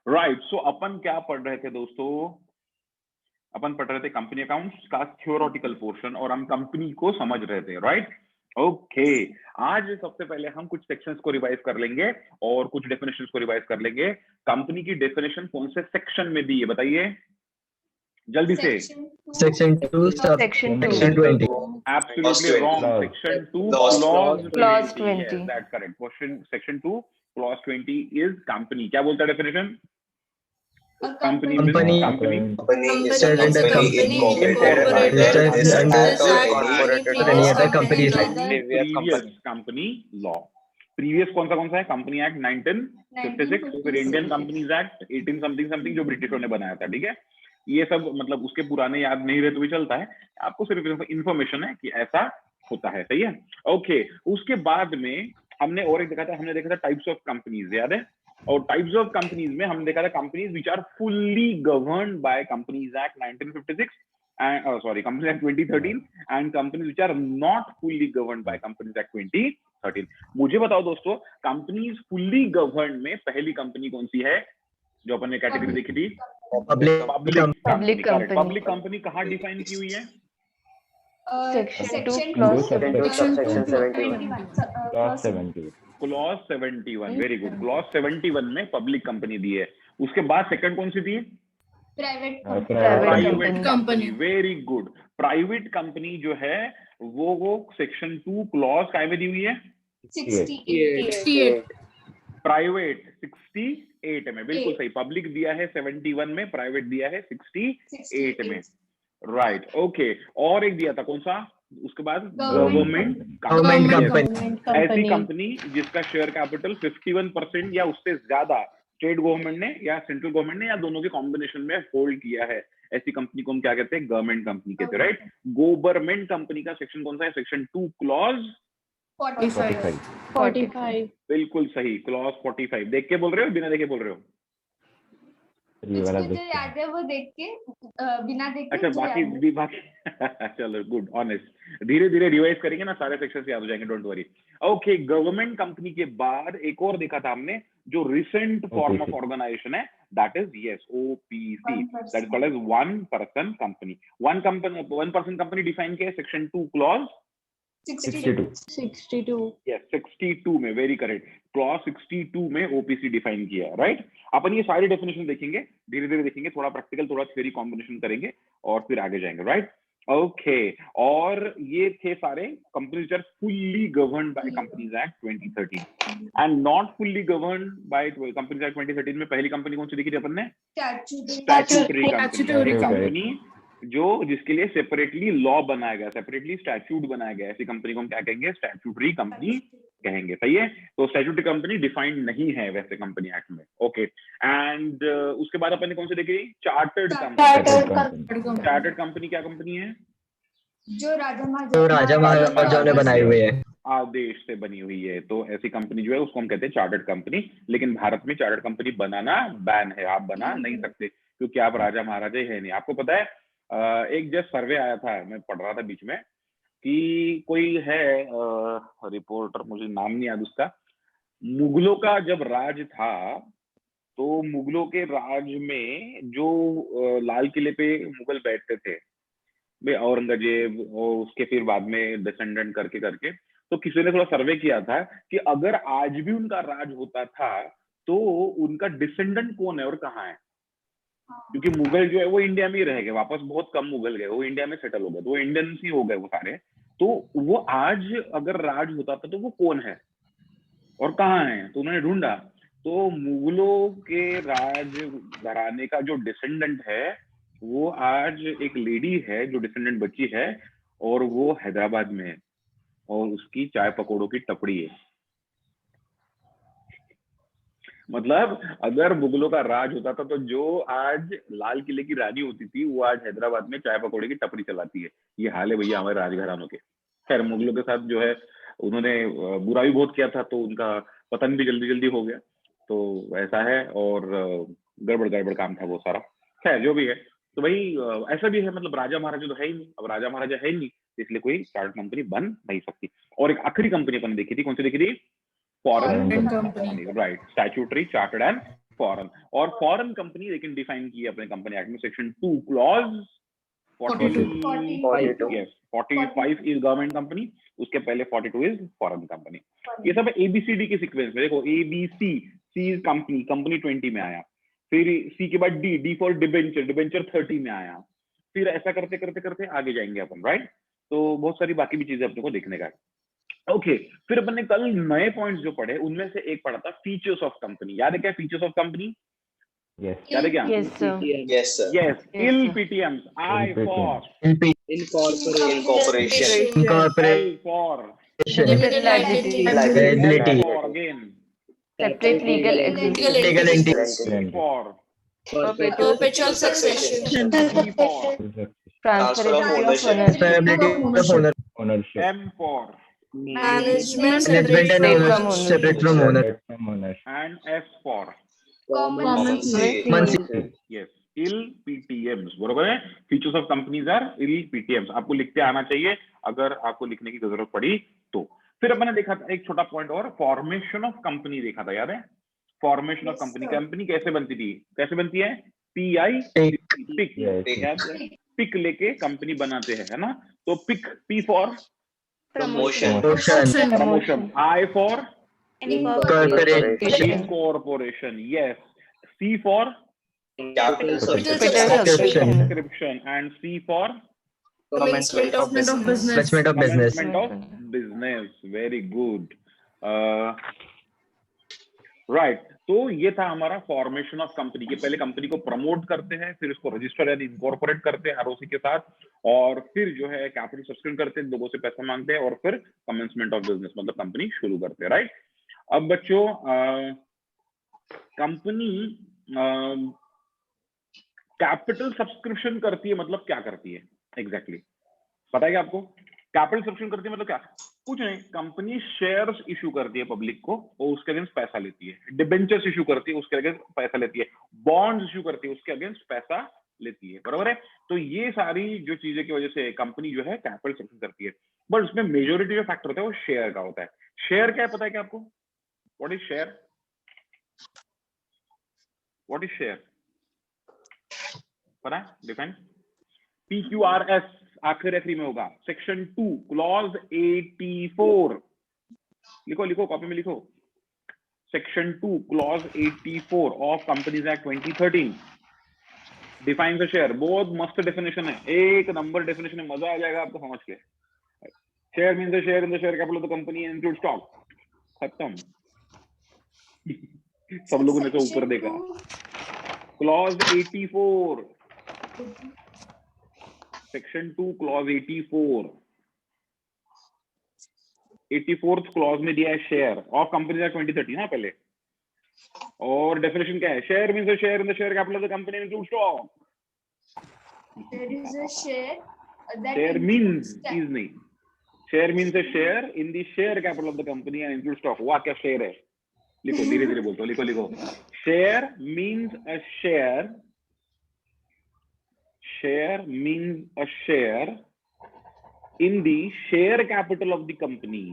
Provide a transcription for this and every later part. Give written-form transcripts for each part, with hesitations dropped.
Right, सो अपन क्या पढ़ रहे थे दोस्तों? अपन पढ़ रहे थे कंपनी अकाउंट्स का थ्योरेटिकल पोर्शन और हम कंपनी को समझ रहे थे, राइट? ओके, आज सबसे पहले हम कुछ सेक्शंस को रिवाइज कर लेंगे और कुछ डेफिनेशंस को रिवाइज कर लेंगे। कंपनी की डेफिनेशन कौन से सेक्शन में दी है बताइए जल्दी से। Section 2, Section Section 20. Absolutely wrong. Clause. Section 2 Clause clause 20. 20. Yes, that's correct. Question section 2 clause 20 is company. क्या बोलता है definition? Company means Company. company Registered under company. incorporated Registered under or any other company's law. previous company law. Previous कौन सा है? Company Act 1956, फिर Indian Companies Act 18 something something जो ब्रिटिशों ने बनाया था, ठीक है? ये सब मतलब उसके पुराने याद नहीं रहे तो भी चलता है, आपको सिर्फ इंफॉर्मेशन है कि ऐसा होता है, सही है? ओके, उसके बाद में हमने और एक देखा था, हमने देखा था टाइप्स ऑफ कंपनीज, याद है? और टाइप्स ऑफ कंपनीज में हमने देखा था companies which are fully governed by companies act 1956 and Companies Act 2013 and companies which are not fully governed by Companies Act 2013. मुझे बताओ दोस्तों, कंपनीज फुल्ली गवर्न्ड में पहली कंपनी कौन सी है जो अपन ने कैटेगरी देखी थी? Public company. पब्लिक कंपनी कहाँ डिफाइन की हुई है? Section 2 clause 71. Clause 71, very good. Clause 71 में पब्लिक कंपनी दी है। उसके बाद सेकंड कौन सी दी? Private company, very good. Private company जो है वो सेक्शन 2 क्लॉज काय में दी हुई है? 68. प्राइवेट 68 में, बिल्कुल सही। पब्लिक दिया है 71 में, प्राइवेट दिया है 68 में, राइट? ओके, और एक दिया था कौन सा उसके बाद? Government company. ऐसी कंपनी जिसका शेयर कैपिटल 51% या उससे ज्यादा स्टेट गवर्नमेंट ने या सेंट्रल गवर्नमेंट ने या दोनों के कॉम्बिनेशन में होल्ड किया है, ऐसी कंपनी को हम क्या कहते हैं? गवर्नमेंट कंपनी कहते हैं, राइट? गवर्नमेंट कंपनी का सेक्शन कौन सा है? Section 2 clause 45. बिल्कुल सही, क्लॉज 45। देख के बोल रहे हो बिना देखे बोल रहे हो? याद है वो देख के, बिना देख के। अच्छा, बाकी चलो, गुड, ऑनेस्ट। धीरे धीरे रिवाइज करेंगे ना, सारे सेक्शंस याद हो जाएंगे, don't worry. Okay, government company के बाद एक और देखा था हमने जो रिसेंट फॉर्म ऑफ ऑर्गेनाइजेशन है, that is yes OPC, that is called as one person company. One person company define किया है सेक्शन 2 क्लॉज 62. यस 62 में, वेरी करेक्ट। क्लॉज 62 में OPC डिफाइन किया है, राइट? अपन ये सारी डेफिनेशन देखेंगे, धीरे धीरे देखेंगे, थोड़ा प्रैक्टिकल थोड़ा थ्योरी कॉम्बिनेशन करेंगे और फिर आगे जाएंगे, राइट? ओके, और ये थे सारे companies are fully governed by companies act 2013 and not fully governed by companies act 2013 में पहली कंपनी कौन सी देखी थी अपन ने? स्टैट्यूटरी कंपनी, जो जिसके लिए सेपरेटली लॉ बनाया गया, सेपरेटली स्टैट्यूट बनाया गया, ऐसी कंपनी को हम क्या कहेंगे? स्टैट्यूटरी कंपनी कहेंगे, सही है? तो स्टैट्यूटरी कंपनी डिफाइंड नहीं है वैसे कंपनी एक्ट में, ओके। एंड उसके बाद अपन ने कौन सी देखी? Chartered company. चार्टर्ड कंपनी क्या कंपनी है? जो राजा महाराजाओं ने बनाई हुई है, आदेश से बनी हुई है, तो ऐसी कंपनी जो है उसको हम कहते हैं चार्टर्ड कंपनी। लेकिन भारत में चार्टर्ड कंपनी बनाना बैन है, आप बना नहीं सकते क्योंकि आप राजा महाराजा है नहीं। आपको पता है एक जस्ट सर्वे आया था, मैं पढ़ रहा था बीच में, कि कोई है रिपोर्टर, मुझे नाम नहीं याद उसका, मुगलों का जब राज था तो मुगलों के राज में जो लाल किले पे मुगल बैठते थे, औरंगजेब और उसके फिर बाद में डिसेंडेंट करके करके, तो किसी ने थोड़ा सर्वे किया था कि अगर आज भी उनका राज होता था तो उनका डिसेंडेंट कौन है और कहाँ है? क्योंकि मुगल जो है वो इंडिया में ही रह गए, वापस बहुत कम मुगल गए, वो इंडिया में सेटल हो गए, तो वो इंडियंस ही हो गए वो सारे। तो वो आज अगर राज होता था तो वो कौन है और कहाँ है? तो उन्होंने ढूंढा, तो मुगलों के राज घराने का जो डिसेंडेंट है वो आज एक लेडी है जो डिसेंडेंट बची है, और वो हैदराबाद में है और उसकी चाय पकौड़ों की टपड़ी है। मतलब अगर मुगलों का राज होता था तो जो आज लाल किले की रानी होती थी वो आज हैदराबाद में चाय पकौड़े की टपरी चलाती है। ये हाल है भैया हमारे राजघरानों के। खैर, मुगलों के साथ जो है उन्होंने बुरा भी बहुत किया था, तो उनका पतन भी जल्दी जल्दी हो गया, तो ऐसा है। और गड़बड़ काम था वो सारा। खैर, जो भी है, तो भाई ऐसा भी है, मतलब राजा महाराजा तो है ही नहीं, अब राजा महाराजा है ही नहीं, इसलिए कोई चार्टर्ड कंपनी बन नहीं सकती। और एक आखिरी कंपनी अपन देखी थी, कौन सी देखी थी? Foreign company, right? Statutory, chartered and foreign. और फॉरेन कंपनी लेकिन डिफाइन की है अपने कंपनी एक्ट में section 2 clause 42 yes 45 is government company, उसके पहले 42 इज फॉरेन कंपनी। ये सब ABCD के सीक्वेंस में देखो, ABC, C is company, company 20 में आया, फिर C के बाद D फॉर डिबेंचर, डिबेंचर 30 में आया, फिर ऐसा करते करते करते आगे जाएंगे अपन, राइट। तो बहुत सारी बाकी भी चीजें अपने को देखने का है। ओके, फिर अपन ने कल नए पॉइंट्स जो पढ़े उनमें से एक पढ़ा था फीचर्स ऑफ कंपनी। याद है क्या फीचर्स ऑफ कंपनी? याद है क्या? Yes, sir. Yes, sir. Yes, Yes, इल sir. PTMs, I for Incorporation. L for Limited liability. Liability. L for again Separate legal entity. Legal entity. C for Perpetual succession. D for Transferability of ownership. Transferability of ownership. M for Management Management and Separate from ownership ownership. separate from owner. and S for common Mansi. yes, इल PTMs, बरोबर है। Features of companies are इल PTMs, आपको लिखते आना चाहिए अगर आपको लिखने की जरूरत पड़ी तो। फिर अपन ने देखा था एक छोटा पॉइंट और, फॉर्मेशन ऑफ कंपनी देखा था, याद है? फॉर्मेशन ऑफ कंपनी, कंपनी कैसे बनती थी, कैसे बनती है? PI पिक, पिक लेके कंपनी बनाते हैं, है ना। तो PIC, P for Promotion. Promotion, I for Corporation. incorporation, yes, C for Capital subscription. subscription and C for Commencement of business. Management of business. commencement of business, very good, right। तो ये था हमारा फॉर्मेशन ऑफ कंपनी के, पहले company को promote करते हैं, फिर इसको रजिस्टर यानी इनकॉर्पोरेट करते हैं ROC के साथ, और फिर जो है कैपिटल सब्सक्राइब करते हैं, लोगों से पैसा मांगते हैं, और फिर कमेंसमेंट ऑफ बिजनेस मतलब कंपनी शुरू करते हैं, राइट। अब बच्चों कंपनी कैपिटल सब्सक्रिप्शन करती है मतलब क्या करती है एग्जैक्टली पता है क्या आपको? कैपिटल सब्सक्रिप्शन करती है मतलब क्या? कुछ नहीं, कंपनी शेयर्स इशू करती है पब्लिक को और उसके अगेंस्ट पैसा लेती है, डिबेंचर्स इशू करती है उसके अगेंस्ट पैसा लेती है, बॉन्ड्स इशू करती है उसके अगेंस्ट पैसा लेती है, बराबर है। तो ये सारी जो चीजें की वजह से कंपनी जो है कैपिटल सब्सक्रिप्शन करती है, बट उसमें मेजोरिटी जो फैक्टर होता है वो शेयर का होता है। शेयर क्या है पता है क्या आपको? What is share? What is share पता है? डिफाइन PQRS आखिरी में होगा, सेक्शन 2 क्लॉज 84, लिखो लिखो कॉपी में लिखो, section 2 clause 84 of companies act 2013 defines the share. बहुत मस्त डेफिनेशन है, एक नंबर डेफिनेशन है, मजा आ जाएगा आपको समझ के। Share means the share in the share capital of the company include stock, खत्म। सब लोगों ने तो ऊपर देखा, clause 84 section 2 clause 84th clause में दिया है शेयर ऑफ कंपनी एक्ट 2013 ना पहले, और डेफिनेशन क्या है? Share means the share in the share capital of the company include stock. there is a share that share means includes is नहीं, share means the share in the share capital of the company and include stock. वाह क्या share है, लिखो धीरे धीरे बोलते हो, लिखो लिखो। Share means a share, share means a share in the share capital of the company.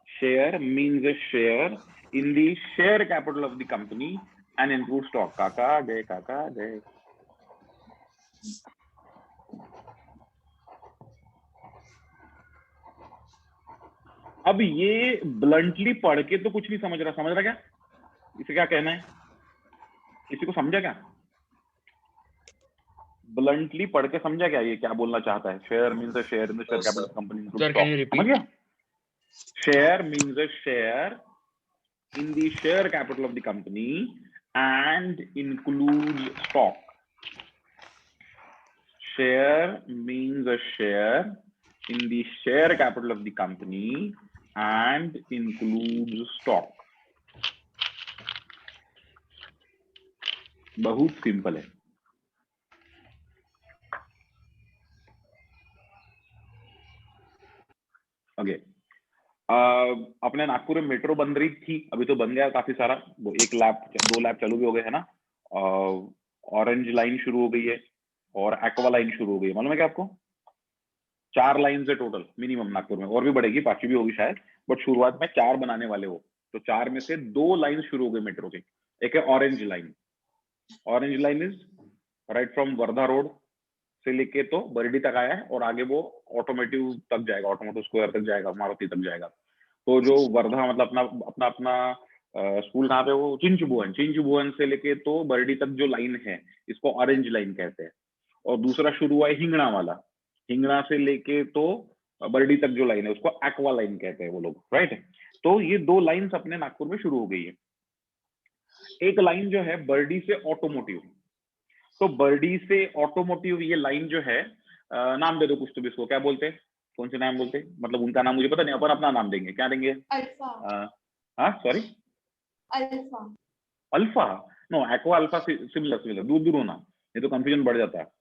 Share means a share in the share capital of the company and includes stock. काका जय। अब ये ब्लंटली पढ़ के तो कुछ नहीं समझ रहा क्या? इसे क्या कहना है? किसी को समझा क्या? ब्लंटली पढ़ के समझा क्या ये क्या बोलना चाहता है? Share means a share in the share capital company, समझ गया? Share means a share in the share capital of the company and includes stock. Share means a share in the share capital of the company and includes stock. बहुत simple है। Okay, अपने नागपुर में metro बन रही थी, अभी तो बन गया काफी सारा, वो 1 लैब 2 लैब चालू भी हो गए है ना। ऑरेंज लाइन शुरू हो गई है और एक्वा लाइन शुरू हो गई है, मालूम है क्या आपको? 4 लाइन है टोटल मिनिमम नागपुर में, और भी बढ़ेगी, 5वीं भी होगी शायद, बट शुरुआत में 4 बनाने वाले हो। तो 4 में से 2 लाइन शुरू हो गई मेट्रो की, एक है orange line. Orange line is right from Wardha road से लेके तो बरडी तक आया है और आगे वो ऑटोमोटिव तक जाएगा, ऑटोमोटिव स्क्वायर तक जाएगा, मारुति तक जाएगा। तो जो वर्धा मतलब अपना अपना अपना स्कूल कहाँ पे, वो चिंचबुअन से लेके तो बरडी तक जो लाइन है इसको ऑरेंज लाइन कहते हैं। और दूसरा शुरू हुआ है हिंगणा वाला, हिंगणा से लेके तो बरडी तक जो लाइन है उसको एक्वा लाइन कहते हैं वो लोग, राइट। तो ये दो लाइंस अपने नागपुर में शुरू हो गई है। एक लाइन जो है बरडी से ऑटोमोटिव, तो बरडी से ऑटोमोटिव ये लाइन जो है, नाम दे दो कुछ तो भी इसको, क्या बोलते हैं, कौन से नाम बोलते हैं, मतलब उनका नाम मुझे पता नहीं, अपन अपना नाम देंगे, क्या देंगे? अल्फा। हाँ sorry, alpha. Alpha no, aqua alpha similar, दूर होना, ये तो कंफ्यूजन बढ़ जाता है।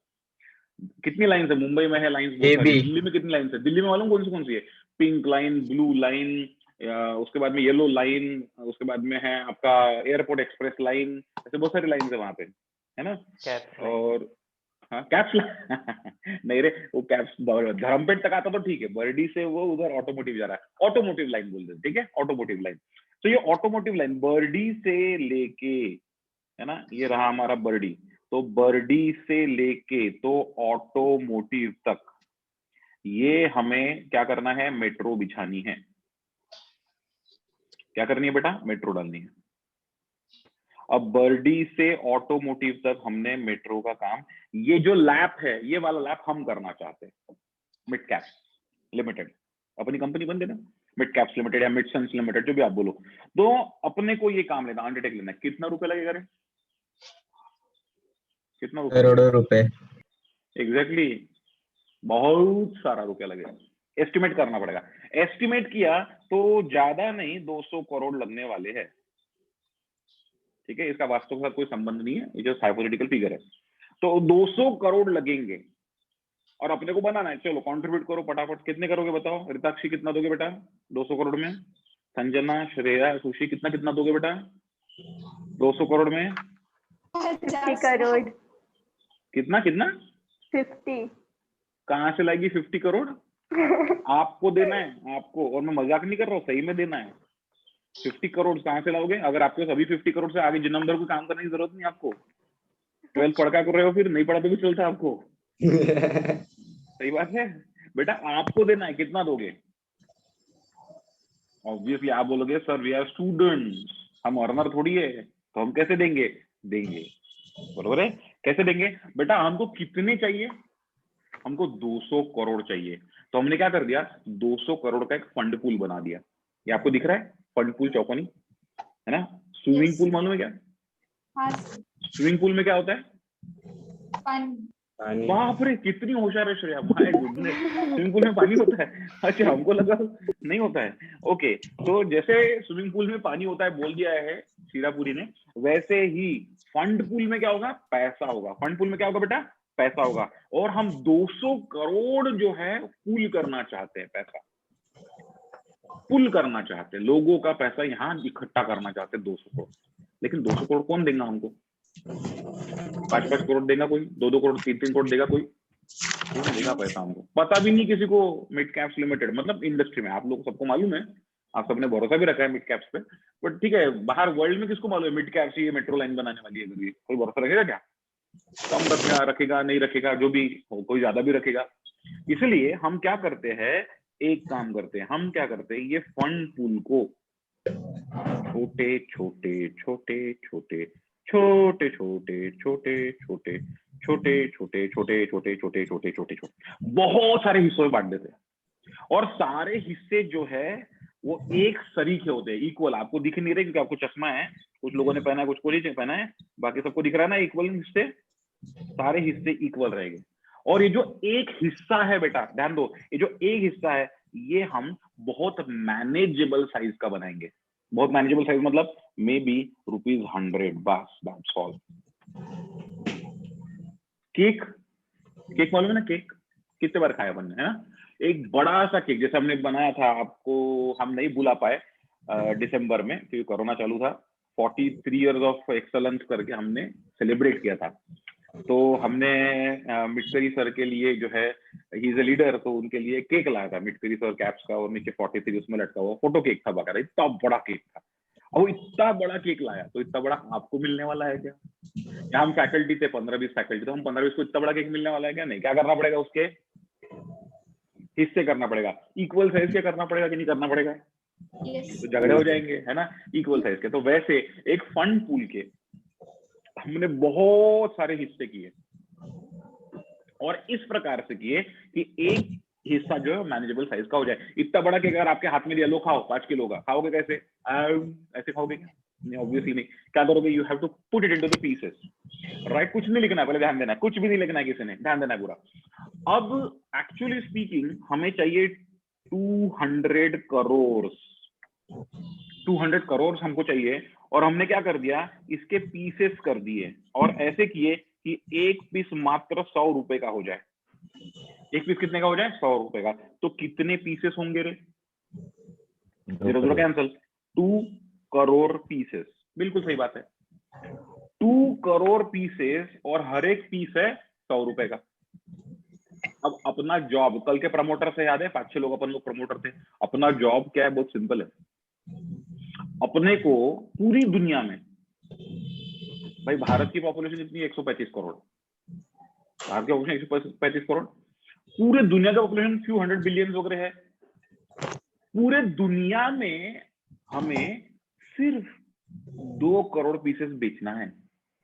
कितनी लाइन है मुंबई में? है लाइन, दिल्ली में कितनी लाइन है? दिल्ली में मालूम कौन सी है? पिंक लाइन, ब्लू लाइन, उसके बाद में येलो लाइन, उसके बाद में है आपका एयरपोर्ट एक्सप्रेस लाइन, ऐसे बहुत सारी लाइन है वहां पे, है ना। और हाँ कैप्स नहीं रे, वो कैप्स धर्मपेट तक आता तो ठीक है, बरडी से वो उधर ऑटोमोटिव जा रहा है, ऑटोमोटिव लाइन बोलते हैं, ठीक है, ऑटोमोटिव लाइन। तो ये ऑटोमोटिव लाइन बरडी से लेके, है ना, ये रहा हमारा बरडी, तो बरडी से लेके तो ऑटोमोटिव तक ये हमें क्या करना है, मेट्रो बिछानी है। क्या करनी है बेटा? मेट्रो डालनी है। अब बरडी से ऑटोमोटिव तक हमने मेट्रो का काम, ये जो लैप है ये वाला लैप हम करना चाहते हैं, मिड कैप्स लिमिटेड, अपनी कंपनी बन देना, मिड कैप्स लिमिटेड या मिडसन्स लिमिटेड, जो भी आप बोलो। तो अपने को ये काम लेना, अंडरटेक लेना है। कितना रुपए लगेगा रे? कितना रुपए? करोड़ों रुपए। एग्जैक्टली, बहुत सारा रुपया लगेगा। एस्टिमेट करना पड़ेगा। एस्टिमेट किया तो ज्यादा नहीं 200 करोड़ लगने वाले हैं, ठीक है। इसका वास्तव के साथ कोई संबंध नहीं है, ये जो हाइपोथेटिकल फिगर है। तो 200 करोड़ लगेंगे और अपने को बनाना है। चलो कंट्रीब्यूट करो फटाफट, कितने करोगे बताओ? रिताक्षी कितना दोगे बेटा 200 करोड़ में? संजना, श्रेया, सुशी कितना कितना दोगे बेटा 200 करोड़ में? 50 करोड़। कितना कितना? 50। कहाँ से लाएगी 50 करोड़? आपको देना है, आपको, और मैं मजाक नहीं कर रहा हूँ, सही में देना है। 50 करोड़ कहाँ से लाओगे? अगर आपके सभी 50 करोड़ से आगे जन्मभर को काम करने की जरूरत नहीं आपको। 12 पढ़ा कर रहे हो, फिर नहीं पढ़ा तो भी चलता आपको। सही बात है बेटा, आपको देना है। कितना दोगे? ऑब्वियसली आप बोलोगे सर वी आर स्टूडेंट्स, हम अर्नर थोड़ी है, तो हम कैसे देंगे? देंगे, बरोबर है। कैसे देंगे बेटा? हमको कितने चाहिए? हमको 200 करोड़ चाहिए। तो हमने क्या कर दिया, 200 करोड़ का एक फंड पूल बना दिया। ये आपको दिख रहा है फंड पूल, चौकोनी, है ना। स्विमिंग पूल मालूम है क्या? हाँ। स्विमिंग पूल में क्या होता है? पानी। बाप रे कितनी होशियार है Shreya, my goodness. Swimming pool में पानी होता है? अच्छा, हमको लगा नहीं होता है। ओके, तो जैसे स्विमिंग पूल में पानी होता है बोल दिया है सीरापुरी ने, वैसे ही फंड पूल में क्या होगा? पैसा होगा। फंड पूल में क्या होगा बेटा? पैसा होगा। और हम 200 करोड़ जो है पूल करना चाहते हैं, पैसा पुल करना चाहते हैं, लोगों का पैसा यहाँ इकट्ठा करना चाहते हैं 200 करोड़। लेकिन 200 करोड़ कौन देगा हमको? 5-5 करोड़ देगा कोई, 2-2 करोड़, 3-3 करोड़ देगा कोई? कौन देगा पैसा हमको? पता भी नहीं किसी को। मिड कैप्स लिमिटेड मतलब इंडस्ट्री में आप लोग सबको मालूम है, आप सबने भरोसा भी रखा है मिड कैप्स पे, बट ठीक है, बाहर वर्ल्ड में किसको मालूम है मिड कैप्स ये मेट्रो लाइन बनाने वाली है? कभी कोई भरोसा रखेगा क्या? कम रखेगा, नहीं रखेगा, जो भी हो, कोई ज्यादा भी रखेगा। इसलिए हम क्या करते हैं, एक काम करते हैं, हम क्या करते हैं, ये फंड पूल को छोटे छोटे छोटे छोटे छोटे छोटे छोटे छोटे छोटे छोटे छोटे छोटे छोटे छोटे छोटे छोटे बहुत सारे हिस्सों में बांट देते हैं। और सारे हिस्से जो है वो एक सरीखे होते हैं, इक्वल। आपको दिख नहीं रहे क्योंकि आपको चश्मा है, कुछ लोगों ने पहना है, कुछ को नहीं पहना है, बाकी सबको दिख रहा है ना इक्वल हिस्से, सारे हिस्से इक्वल रहेंगे। और ये जो एक हिस्सा है बेटा, ध्यान दो, ये जो एक हिस्सा है ये हम बहुत मैनेजेबल साइज का बनाएंगे। बहुत मैनेजेबल साइज मतलब मे बी ₹100, बस दैट्स ऑल। केक, केक मालूम है ना? केक कितने बार खाया अपन ने, है ना? एक बड़ा सा केक जैसे हमने बनाया था, आपको हम नहीं बुला पाए दिसंबर में क्योंकि कोरोना चालू था। 43 इयर्स ऑफ एक्सलेंस करके हमने सेलिब्रेट किया था। तो हमने मिटकरी सर के लिए जो है, ही इज अ लीडर, तो उनके लिए केक लाया था मिटकरी सर कैप्स का, और नीचे 43 उसमें लटका हुआ फोटो केक था बकायदा, इतना बड़ा केक था। और वो इतना बड़ा केक लाया, तो इतना बड़ा आपको मिलने वाला है क्या? या हम फैकल्टी थे 15-20 फैकल्टी, तो हम 15-20 को इतना बड़ा केक मिलने वाला है क्या? नहीं। क्या करना पड़ेगा? उसके हिस्से करना पड़ेगा। इक्वल साइज के करना पड़ेगा कि नहीं करना पड़ेगा? तो झगड़े हो जाएंगे, है ना, इक्वल साइज के। तो वैसे एक फंड पूल के हमने बहुत सारे हिस्से किए, और इस प्रकार से किए कि एक हिस्सा जो है मैनेजेबल साइज का हो जाए। इतना बड़ा कि अगर आपके हाथ में दिया, लो खाओ, 5 किलो का, खाओगे कैसे? ऐसे खाओगे क्या? नहीं, ऑब्वियसली नहीं। क्या करोगे? You have to put it into the pieces, right? कुछ नहीं लिखना है, पहले ध्यान देना है, कुछ भी नहीं लिखना है किसी ने, ध्यान देना है पूरा। अब एक्चुअली स्पीकिंग हमें चाहिए 200 करोड़, 200 करोड़ हमको चाहिए, और हमने क्या कर दिया? इसके पीसेस कर दिए, और ऐसे किए कि एक पीस मात्र 100 रुपए का हो जाए। एक पीस कितने का हो जाए? 100 रुपए का। तो कितने पीसेस होंगे रे? 0 कैंसल, 2 करोड़ पीसेस। बिल्कुल सही बात है, 2 करोड़ पीसेस, और हर एक पीस है 100 रुपए का। अब अपना जॉब, कल के प्रमोटर से याद है, 5-6 लोग अपन लोग प्रमोटर थे। अपना जॉब क्या है? बहुत सिंपल है। अपने को पूरी दुनिया में, भाई भारत की पॉपुलेशन कितनी है? 135 करोड़। भारत की पॉपुलेशन 135 करोड़। पूरे दुनिया का पॉपुलेशन फ्यू 100 बिलियन वगैरह है। पूरे दुनिया में हमें सिर्फ 2 करोड़ पीसेस बेचना है।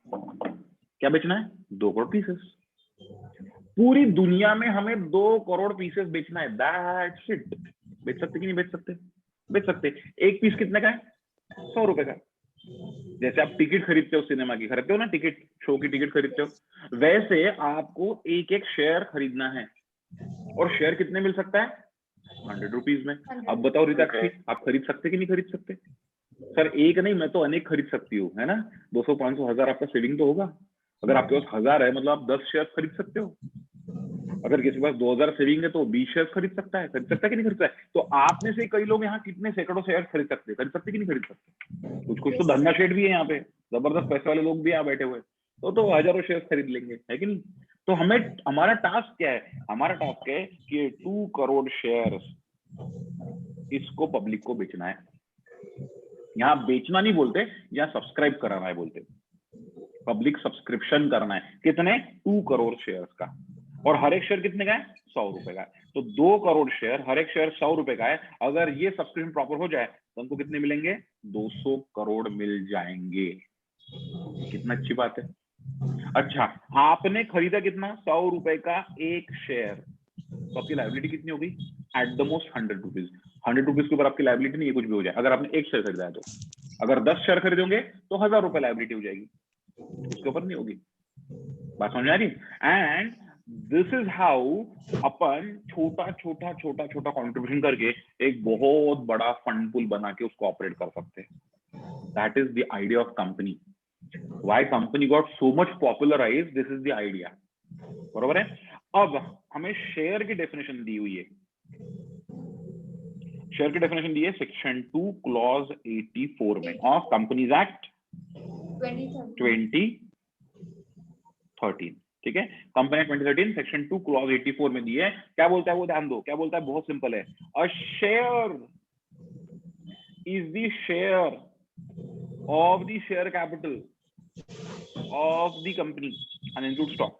क्या बेचना है? 2 करोड़ पीसेस। पूरी दुनिया में हमें 2 करोड़ पीसेस बेचना है, दैट्स इट। बेच सकते कि नहीं बेच सकते? बेच सकते। एक पीस कितने का है? 100 रुपए का। जैसे आप टिकट खरीदते हो, सिनेमा की खरीदते हो ना, टिकट, शो की टिकट खरीदते हो, वैसे आपको एक एक शेयर खरीदना है। और शेयर कितने मिल सकता है? 100 रुपीज में। अब बताओ रिताक्षी, आप खरीद सकते कि नहीं खरीद सकते? सर एक नहीं, मैं तो अनेक खरीद सकती हूँ, है ना। 200, 500, 1000 आपका सेविंग तो होगा। अगर आपके पास 1000 है, मतलब आप 10 शेयर खरीद सकते हो। अगर किसी के पास 2000 सेविंग है, तो 20 शेयर खरीद सकता है कि नहीं खरीद सकता है? तो आप में से कई लोग यहाँ कितने सैकड़ों शेयर खरीद सकते कि नहीं खरीद सकते? कुछ तो धंधा शेड भी है यहाँ पे, जबरदस्त पैसे वाले लोग भी यहाँ बैठे हुए, तो हजारों शेयर खरीद लेंगे, है कि नहीं? तो हमें, हमारा टास्क क्या है? हमारा टास्क है कि 2 करोड़ शेयर इसको पब्लिक को बेचना है। यहाँ बेचना नहीं बोलते, यहाँ सब्सक्राइब कराना है बोलते। पब्लिक सब्सक्रिप्शन करना है। कितने? 2 करोड़ शेयर्स का। और हर एक शेयर कितने का है? 100 रुपए का। तो 2 करोड़ शेयर, हर एक शेयर 100 रुपए का है। अगर ये सब्सक्रिप्शन प्रॉपर हो जाए तो हमको कितने मिलेंगे? 200 करोड़ मिल जाएंगे। कितना अच्छी बात है। अच्छा, आपने खरीदा कितना? 100 रुपए का एक शेयर, तो आपकी लायबिलिटी कितनी होगी? At the most 100 rupees. 100 rupees के ऊपर आपकी लायबिलिटी नहीं है, कुछ भी हो जाए। अगर आपने एक शेयर खरीदा है तो, अगर 10 शेयर खरीदोगे तो 1000 रुपए लायबिलिटी हो जाएगी, उसके ऊपर नहीं होगी। बात समझ आ रही? एंड दिस इज हाउ अपन छोटा छोटा छोटा छोटा कॉन्ट्रीब्यूशन करके एक बहुत बड़ा फंड पूल बना के उसको ऑपरेट कर सकते हैं। That is the idea of company. Why company got so much popularised, this is the idea. बरोबर है। अब हमें शेयर की डेफिनेशन दी हुई है। शेयर की डेफिनेशन दी है सेक्शन 2 क्लॉज 84 में ऑफ कंपनीज एक्ट 2013। ठीक है, कंपनी 2013 सेक्शन 2 क्लॉज 84 में दी है। क्या बोलता है वो? ध्यान दो, क्या बोलता है? बहुत सिंपल है। अ share is the share of the share capital of the company and include stock.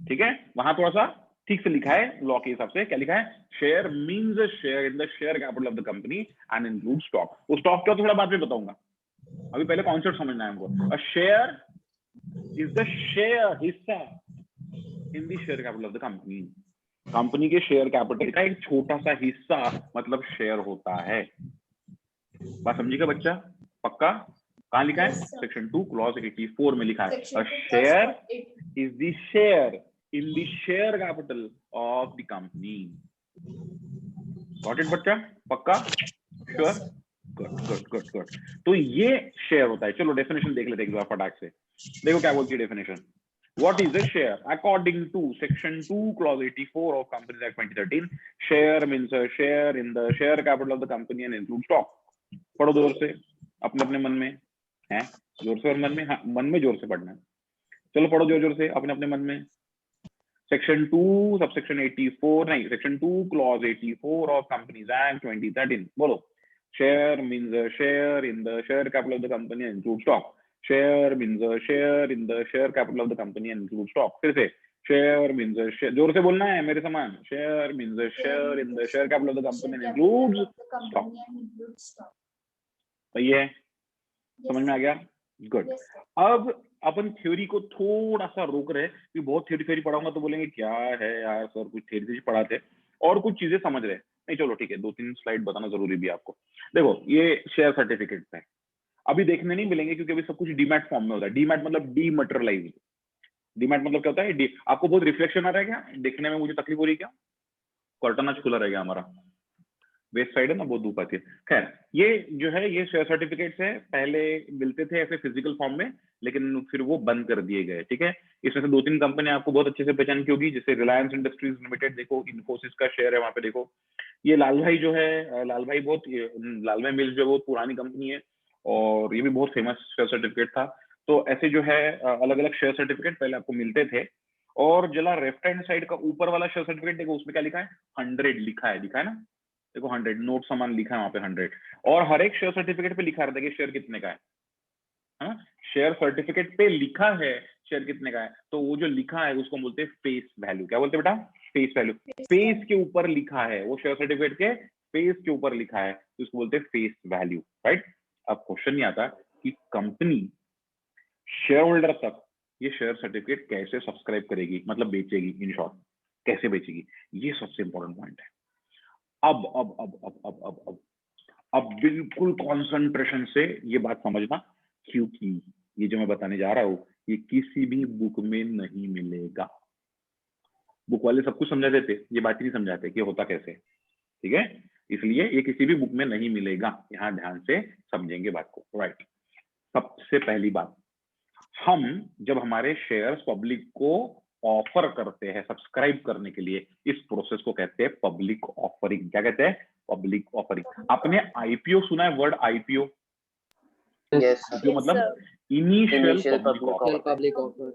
ठीक है, वहां थोड़ा सा ठीक से लिखा है लॉ के हिसाब से। क्या लिखा है? Share means a share in the share capital of the company and include stock. वो स्टॉक क्या, थोड़ा बाद में बताऊंगा, अभी पहले कॉन्सेप्ट समझना है हमको। A share is the share, हिस्सा in the share capital of the company. Company के शेयर कैपिटल का एक छोटा सा हिस्सा मतलब शेयर होता है। बात समझिएगा बच्चा? पक्का? कहाँ लिखा है? सेक्शन 2 क्लॉज 84 में लिखा है। अ share is the share in the share capital of the company. Got it बच्चा? पक्का? Sure? Good. तो ये शेयर होता है। चलो डेफिनेशन देख लेते हैं एक बार फटाक से। देखो क्या बोलती है definition. What is a share? According to section 2 clause 84 of Companies Act 2013, share means a share in the share capital of the company and include stock. पढ़ो जोर से अपने अपने मन में, है जोर से, और मन में, हाँ, मन में जोर से पढ़ना है। चलो पढ़ो जोर जोर से अपने अपने मन में। सेक्शन 2 सबसेक्शन 84 नहीं, section 2 clause 84 of companies act 2013। बोलो, Share means a share in the share capital of the company and include stock. Share means a share in the share capital of the company and include stock. फिर से share means a share, जोर से बोलना है मेरे समान. Share means a share in the share capital of the company and includes stock. सही है, समझ में आ गया? गुड. अब अपन थ्योरी को थोड़ा सा रोक रहे हैं कि बहुत थ्योरी पढ़ाऊंगा तो बोलेंगे क्या है यार सर, कुछ थ्योरी पढ़ाते और कुछ चीजें समझ रहे. नहीं चलो ठीक है, 2-3 स्लाइड बताना जरूरी भी है आपको. देखो ये शेयर सर्टिफिकेट है, अभी देखने नहीं मिलेंगे क्योंकि अभी सब कुछ डीमैट फॉर्म में होता है. डीमैट मतलब डीमटेरियलाइज. डीमैट मतलब क्या होता है? आपको बहुत रिफ्लेक्शन आ रहा है क्या देखने में? मुझे तकलीफ हो रही है क्या? कर्टन आज खुला रहेगा हमारा, वेस्ट साइड है ना, बहुत धूप आती है. खैर ये जो है ये शेयर सर्टिफिकेट्स है, पहले मिलते थे ऐसे फिजिकल फॉर्म में, लेकिन फिर वो बंद कर दिए गए. ठीक है, इसमें से 2-3 कंपनियां आपको बहुत अच्छे से पहचान की होगी, जैसे रिलायंस इंडस्ट्रीज लिमिटेड, देखो इन्फोसिस का शेयर है वहां पे. देखो ये लाल भाई जो है, लाल भाई मिल्स जो बहुत पुरानी कंपनी है और ये भी बहुत फेमस शेयर सर्टिफिकेट था. तो ऐसे जो है अलग अलग शेयर सर्टिफिकेट पहले आपको मिलते थे. और जला लेफ्ट हैंड साइड का ऊपर वाला शेयर सर्टिफिकेट देखो, उसमें क्या लिखा है? 100 लिखा है, दिखा है ना? देखो 100 नोट सामान लिखा है वहां पे 100, और हर एक शेयर सर्टिफिकेट पे लिखा रहता है कि शेयर कितने का है. हाँ, शेयर सर्टिफिकेट पे लिखा है शेयर कितने का है, तो वो जो लिखा है उसको बोलते हैं फेस वैल्यू. क्या बोलते हैं बेटा? Face value. फेस के ऊपर लिखा है, वो शेयर सर्टिफिकेट के फेस के ऊपर लिखा है तो उसको बोलते हैं फेस वैल्यू. राइट. अब क्वेश्चन ये आता है कि कंपनी शेयर होल्डर तक ये शेयर सर्टिफिकेट कैसे सब्सक्राइब करेगी, मतलब बेचेगी, इन शॉर्ट कैसे बेचेगी, ये सबसे इंपॉर्टेंट पॉइंट है. अब बिल्कुल कॉन्सेंट्रेशन से ये बात समझना, क्योंकि ये जो मैं बताने जा रहा हूं ये किसी भी बुक में नहीं मिलेगा. बुक वाले सब कुछ समझा देते, ये बात ही नहीं समझाते कि होता कैसे. ठीक है, इसलिए ये किसी भी बुक में नहीं मिलेगा. यहां ध्यान से समझेंगे बात को. राइट. सबसे पहली बात, हम जब हमारे शेयर्स पब्लिक को ऑफर करते हैं सब्सक्राइब करने के लिए, इस प्रोसेस को कहते हैं पब्लिक ऑफरिंग. क्या कहते हैं? Public offering. आपने आईपीओ सुना है? Word IPO. Yes. आईपीओ मतलब इनिशियल पब्लिक ऑफर.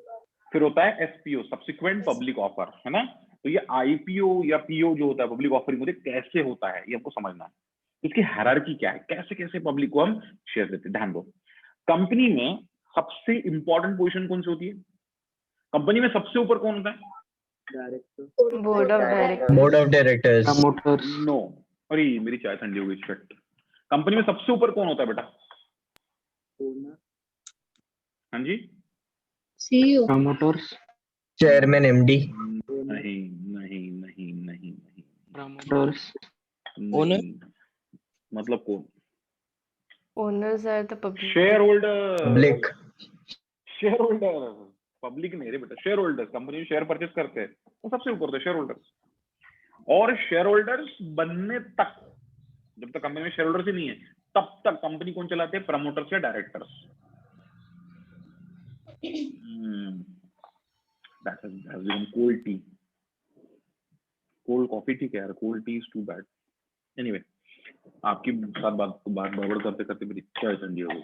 फिर होता है एसपीओ, सब्सिक्वेंट पब्लिक ऑफर, है ना? तो ये आईपीओ या पीओ जो होता है पब्लिक ऑफरिंग होते कैसे होता है ये हमको समझना है. इसकी हायरार्की क्या है, कैसे कैसे पब्लिक को हम शेयर देते हैं. ध्यान दो, कंपनी में सबसे इंपॉर्टेंट पोजीशन कौन सी होती है? कंपनी में सबसे ऊपर कौन होता है? Board of director. Board of directors. Promoters. No, अरे मेरी चाय ठंडी हो गई. शट. कंपनी में सबसे ऊपर कौन होता है बेटा? हाँ जी, CEO. प्रमोटर्स. Chairman MD. नहीं नहीं नहीं नहीं नहीं. प्रमोटर्स. ओनर मतलब कौन? Owners are the public. Share holder. Public. Share holder. Public नहीं रे बेटा, शेयर होल्डर्स. कंपनी में शेयर परचेस करते हैं वो सबसे ऊपर होते हैं शेयर होल्डर्स. और शेयर होल्डर्स बनने तक, जब तक कंपनी में शेयर होल्डर्स ही नहीं है तब तक कंपनी कौन चलाते हैं? प्रमोटर्स या directors. Cold tea, cold coffee ठीक है यार, cold tea is too bad. Anyway, आपकी साथ बात बड़बड़ करते करते मेरी चाय ठंडी हो गई.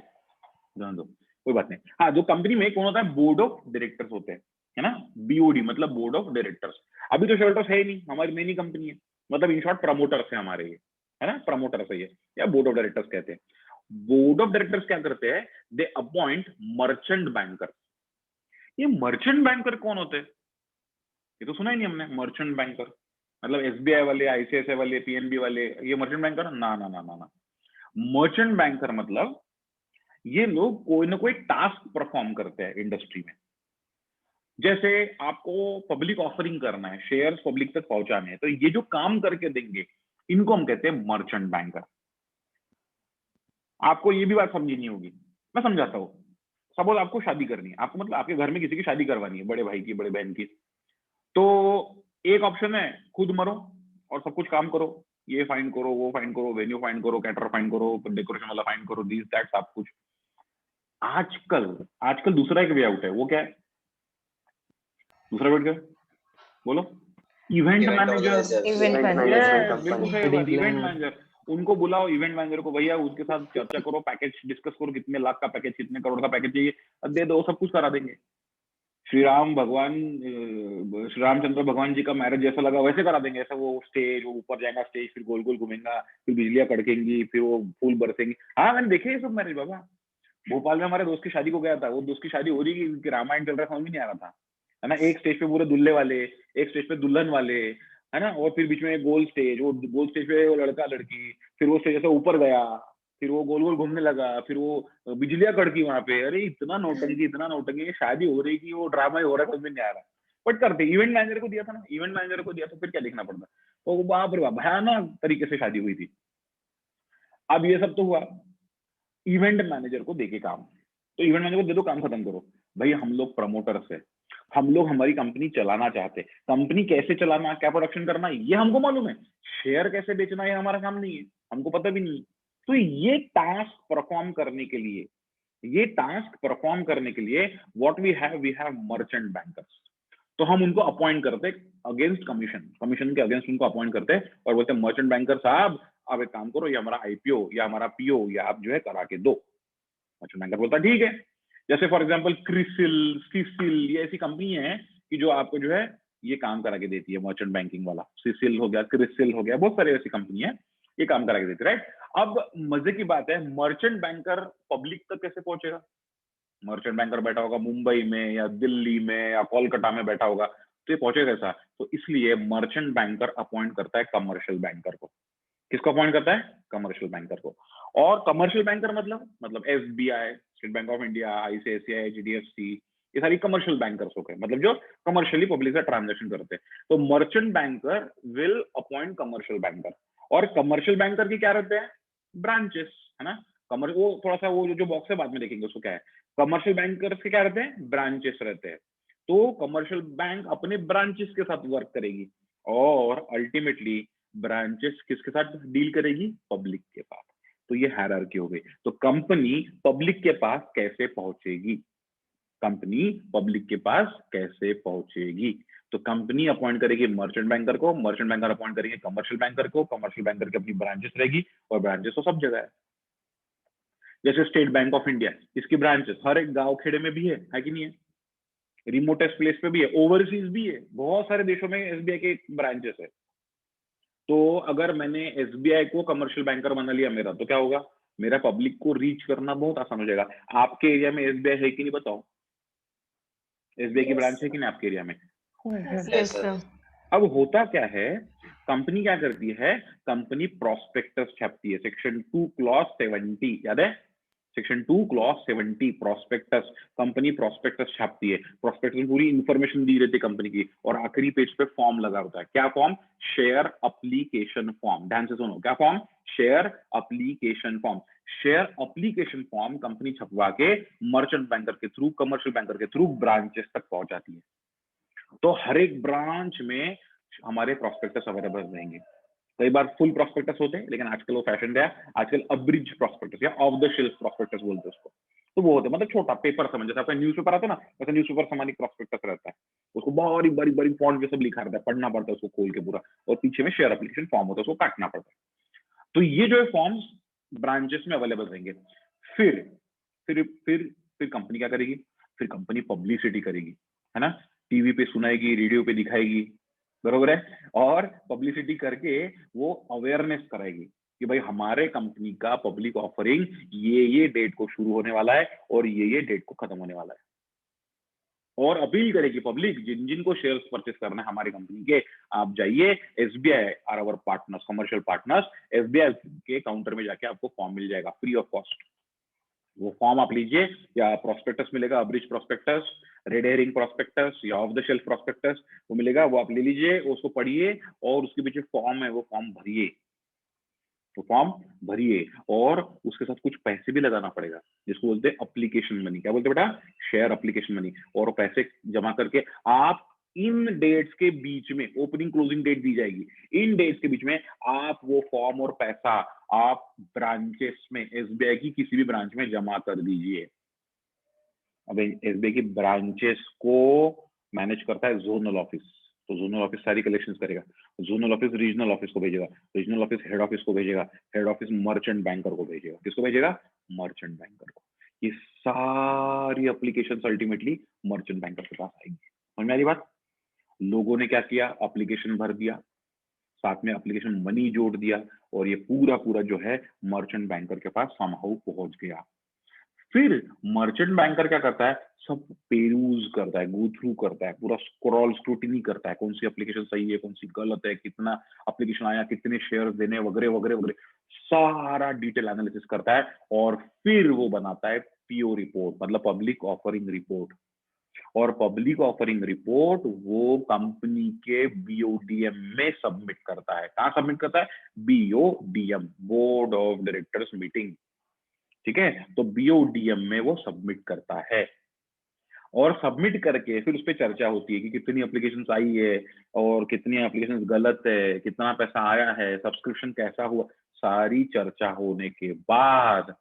ध्यान दो, कोई बात नहीं. हाँ, जो कंपनी में कौन होता है? बोर्ड ऑफ डायरेक्टर्स होते हैं, है ना? बीओडी मतलब बोर्ड ऑफ डायरेक्टर्स. अभी तो शेयरहोल्डर्स है ही नहीं, हमारी मेनी कंपनी है, मतलब इन शॉर्ट प्रमोटर्स है हमारे, ये है ना? प्रमोटर्स है ये, या बोर्ड ऑफ डायरेक्टर्स कहते हैं. बोर्ड ऑफ डायरेक्टर्स क्या करते हैं? दे अपॉइंट मर्चेंट बैंकर. ये मर्चेंट बैंकर कौन होते हैं? ये तो सुना ही नहीं हमने. मर्चेंट बैंकर मतलब एसबीआई वाले, आईसीआईसीआई वाले, पीएनबी वाले, ये मर्चेंट बैंकर? ना ना ना ना ना. मर्चेंट बैंकर मतलब ये लोग कोई ना कोई टास्क परफॉर्म करते हैं इंडस्ट्री में. जैसे आपको पब्लिक ऑफरिंग करना है, शेयर्स पब्लिक तक पहुंचाने हैं, तो ये जो काम करके देंगे इनको हम कहते हैं मर्चेंट बैंकर. आपको ये भी बात समझनी नहीं होगी, मैं समझाता हूँ. सपोज आपको शादी करनी है, आपको मतलब आपके घर में किसी की शादी करवानी है, बड़े भाई की, बड़े बहन की. तो एक ऑप्शन है खुद मरो और सब कुछ काम करो, ये फाइन करो, वो फाइन करो, वेन्यू फाइन करो, कैटर फाइन करो, डेकोरेशन वाला फाइन करो, दिस दैट सब कुछ. आजकल दूसरा एक वे आउट है. वो क्या है? दूसरा वर्ड क्या है? बोलो. Event manager. Event manager. Event manager. उनको बुलाओ, इवेंट मैनेजर को, भैया उसके साथ चर्चा करो, पैकेज डिस्कस करो, कितने लाख का पैकेज, कितने करोड़ का पैकेज चाहिए, दे दो, सब कुछ करा देंगे. श्री रामचंद्र भगवान जी का मैरिज जैसा लगा वैसे करा देंगे। ऐसा वो स्टेज, वो ऊपर जाएगा स्टेज, फिर गोल गोल घूमेगा, फिर बिजलियां कड़केंगी, फिर वो फूल बरसेंगे। हाँ मैंने देखे ये सब मैरिज बाबा। भोपाल में हमारे दोस्त की शादी को गया था, वो दोस्त की शादी हो रही कि रामायण चल रहा, समझ में नहीं आ रहा था, है ना। एक स्टेज पे पूरे दुल्हे वाले, एक स्टेज पे दुल्हन वाले, है ना, और फिर बीच में गोल स्टेज, वो गोल स्टेज पे वो लड़का लड़की, फिर वो स्टेज से ऊपर गया, फिर वो गोल गोल घूमने लगा, फिर वो बिजलियां कड़की वहां पे। अरे इतना नौटंकी, शादी हो रही कि वो ड्रामा ही हो रहा है, समझ में नहीं आ रहा। बट करते इवेंट मैनेजर को दिया था ना, इवेंट मैनेजर को दिया तो फिर क्या देखना पड़ता। तो बाप रे बाप भयानक तरीके से शादी हुई थी। अब ये सब तो हुआ, इवेंट मैनेजर को देके काम, तो इवेंट मैनेजर को दे दो, काम खत्म करो। भाई हम लोग प्रमोटर्स है, हम लोग हमारी कंपनी चलाना चाहते हैं, कंपनी कैसे चलाना, क्या प्रोडक्शन करना ये हमको मालूम है, शेयर कैसे बेचना ये हमारा काम नहीं है, हमको पता भी नहीं है। तो ये टास्क परफॉर्म करने के लिए, what we have merchant bankers. तो हम उनको अपॉइंट करते अगेंस्ट कमीशन के अगेंस्ट उनको अपॉइंट करते और बोलते मर्चेंट बैंकर साहब आप एक काम करो, ये हमारा आईपीओ या हमारा पीओ या आप जो है करा के दो। मर्चेंट बैंकर बोलता ठीक है। जैसे फॉर एग्जांपल सिसिल ये ऐसी कंपनी है कि जो आपको जो है ये काम करा के देती है, मर्चेंट बैंकिंग वाला। सिसिल हो गया, क्रिसिल हो गया, बहुत सारी ऐसी कंपनी है ये काम करा के देती है, राइट। अब मजे की बात है, मर्चेंट बैंकर पब्लिक तक कैसे पहुंचेगा। मर्चेंट बैंकर बैठा होगा मुंबई में या दिल्ली में या कोलकाता में बैठा होगा, तो ये पहुंचेगा कैसा। तो इसलिए मर्चेंट बैंकर अपॉइंट करता है कमर्शियल बैंकर को। किसको अपॉइंट करता है, कमर्शियल बैंकर को। और कमर्शियल बैंकर मतलब SBI, state bank of India, ICICI, HDFC, ये सारी कमर्शियल बैंकर्स हो गए, मतलब जो कमर्शियली पब्लिक से ट्रांजैक्शन करते हैं। तो merchant banker will appoint commercial banker. और कमर्शियल बैंकर की क्या रहते हैं, ब्रांचेस, है ना। वो थोड़ा सा वो जो बॉक्स है बाद में देखेंगे उसको क्या है। कमर्शियल बैंकर्स के क्या रहते हैं, ब्रांचेस रहते हैं। तो कमर्शियल बैंक अपने ब्रांचेस के साथ वर्क करेगी और अल्टीमेटली ब्रांचेस किसके साथ डील करेगी, पब्लिक के पास। तो ये हायरार्की हो गई। तो कंपनी पब्लिक के पास कैसे पहुंचेगी, तो कंपनी अपॉइंट करेगी मर्चेंट बैंकर को, मर्चेंट बैंकर अपॉइंट करेंगे कमर्शियल बैंकर को, कमर्शियल बैंकर की अपनी ब्रांचेस रहेगी और ब्रांचेस तो सब जगह है। जैसे स्टेट बैंक ऑफ इंडिया, इसकी ब्रांचेस हर एक गांव खेड़े में भी है कि नहीं है, रिमोटेस्ट प्लेस पे भी है, ओवरसीज भी है, बहुत सारे देशों में एसबीआई के ब्रांचेस है। तो अगर मैंने एसबीआई को कमर्शियल बैंकर बना लिया मेरा, तो क्या होगा, मेरा पब्लिक को रीच करना बहुत आसान हो जाएगा। आपके एरिया में एसबीआई है कि नहीं बताओ, एसबीआई की ब्रांच है कि नहीं आपके एरिया में। Yes sir. अब होता क्या है, कंपनी क्या करती है, कंपनी प्रोस्पेक्टस छापती है, सेक्शन 2 क्लॉज 70, याद है, section 2 clause 70 prospectus. Company prospectus छापती है, प्रोस्पेक्टस में पूरी इंफॉर्मेशन दी रहती है कंपनी की, और आखिरी पेज पे फॉर्म लगा होता है। क्या फॉर्म, शेयर एप्लीकेशन फॉर्म। ध्यान से सुनो, क्या form, share application form. Share application form company छपवा के मर्चेंट बैंकर के थ्रू, कमर्शियल बैंकर के थ्रू ब्रांचेस तक पहुंचाती है। तो हर एक ब्रांच में हमारे प्रोस्पेक्टस अवेलेबल रहेंगे। कई बार फुल प्रोस्पेक्टस होते हैं, लेकिन आजकल वो फैशन है, आजकल अब्रिज प्रोस्पेक्टस या ऑफ द शेल्फ प्रोस्पेक्टस बोलते हैं उसको। तो वो होता है मतलब छोटा पेपर समझ, जैसे आपका न्यूज़पेपर आता है ना, वैसे न्यूज़पेपर समान एक प्रोस्पेक्टस रहता है, उसको बड़ी बड़ी बड़ी फॉन्ट में सब लिखा रहता है, पढ़ना पड़ता है उसको खोल के पूरा, और पीछे में शेयर एप्लीकेशन फॉर्म होता है, उसको काटना पड़ता है। तो ये जो है फॉर्म्स ब्रांचेस में अवेलेबल रहेंगे। फिर कंपनी क्या करेगी, फिर कंपनी पब्लिसिटी करेगी, है ना, टीवी पे सुनाएगी, रेडियो पे दिखाएगी, बरोबर है, और पब्लिसिटी करके वो अवेयरनेस कराएगी कि भाई हमारे कंपनी का पब्लिक ऑफरिंग ये डेट को शुरू होने वाला है और ये डेट को खत्म होने वाला है। और अपील करेगी पब्लिक, जिन जिन को शेयर्स परचेस करना है हमारी कंपनी के, आप जाइए SBI are our partners, commercial partners, SBI के काउंटर में जाके आपको फॉर्म मिल जाएगा फ्री ऑफ कॉस्ट। वो फॉर्म आप लीजिए, या प्रोस्पेक्टस मिलेगा, abridged prospectus, red herring prospectus या ऑफ द शेल्फ प्रोस्पेक्टस, वो मिलेगा, वो आप ले लीजिए, उसको पढ़िए और उसके पीछे फॉर्म है वो फॉर्म भरिए, तो फॉर्म भरिए, और उसके साथ कुछ पैसे भी लगाना पड़ेगा, जिसको बोलते हैं एप्लीकेशन मनी। क्या बोलते हैं बेटा, शेयर एप्लीकेशन मनी। और पैसे जमा करके आप इन डेट्स के बीच में, ओपनिंग क्लोजिंग डेट दी जाएगी, इन डेट्स के बीच में आप वो फॉर्म और पैसा आप ब्रांचेस में, एसबीआई की किसी भी ब्रांच में जमा कर दीजिए। अब एसबीआई की ब्रांचेस को मैनेज करता है जोनल ऑफिस, तो जोनल ऑफिस सारी कलेक्शंस करेगा, जोनल ऑफिस रीजनल ऑफिस को भेजेगा, रीजनल ऑफिस हेड ऑफिस को भेजेगा, हेड ऑफिस मर्चेंट बैंकर को भेजेगा। किसको भेजेगा, मर्चेंट बैंकर को। ये सारी एप्लीकेशंस अल्टीमेटली मर्चेंट बैंकर के पास आएंगी। समझ में आ रही बात? लोगों ने क्या किया, एप्लीकेशन भर दिया, साथ में एप्लीकेशन मनी जोड़ दिया, और ये पूरा पूरा जो है मर्चेंट बैंकर के पास समहाउ पहुंच गया। फिर मर्चेंट बैंकर क्या करता है, सब पेरूज करता है, गो थ्रू करता है, पूरा स्क्रॉल स्क्रूटिनी करता है, कौन सी एप्लीकेशन सही है, कौन सी गलत है, कितना एप्लीकेशन आया, कितने शेयर देने, वगैरह वगैरह वगैरह, सारा डिटेल एनालिसिस करता है, और फिर वो बनाता है पीओ रिपोर्ट, मतलब पब्लिक ऑफरिंग रिपोर्ट। और पब्लिक ऑफरिंग रिपोर्ट वो कंपनी के बीओडीएम में सबमिट करता है। कहां सबमिट करता है? बीओडीएम, बोर्ड ऑफ डायरेक्टर्स मीटिंग। ठीक है, तो बीओडीएम में वो सबमिट करता है, और सबमिट करके फिर उस पर चर्चा होती है कि कितनी एप्लीकेशंस आई है, और कितनी एप्लीकेशंस गलत है, कितना पैसा आया है, सब्सक्रिप्शन कैसा हुआ। सारी चर्चा होने के बाद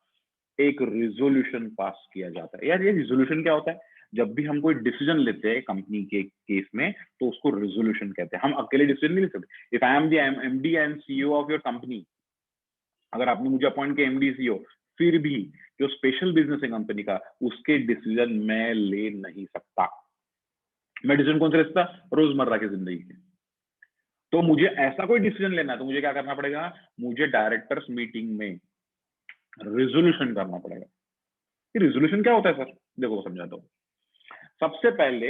एक रिजोल्यूशन पास किया जाता है। यार ये रिजोल्यूशन क्या होता है? जब भी हम कोई डिसीजन लेते हैं कंपनी के केस में, तो उसको रिजोल्यूशन कहते हैं। हम अकेले डिसीजन नहीं ले सकते। If I am the MD and CEO of your company, अगर आपने मुझे अपॉइंट किया एमडी सीईओ, फिर भी जो स्पेशल बिजनेस है कंपनी का, उसके डिसीजन मैं ले नहीं सकता। मैं डिसीजन कौन सा ले सकता? रोजमर्रा की जिंदगी के। तो मुझे ऐसा कोई डिसीजन लेना है तो मुझे क्या करना पड़ेगा? मुझे डायरेक्टर्स मीटिंग में रिजोल्यूशन करना पड़ेगा। ये रिजोल्यूशन क्या होता है सर? देखो समझाता हूँ। सबसे पहले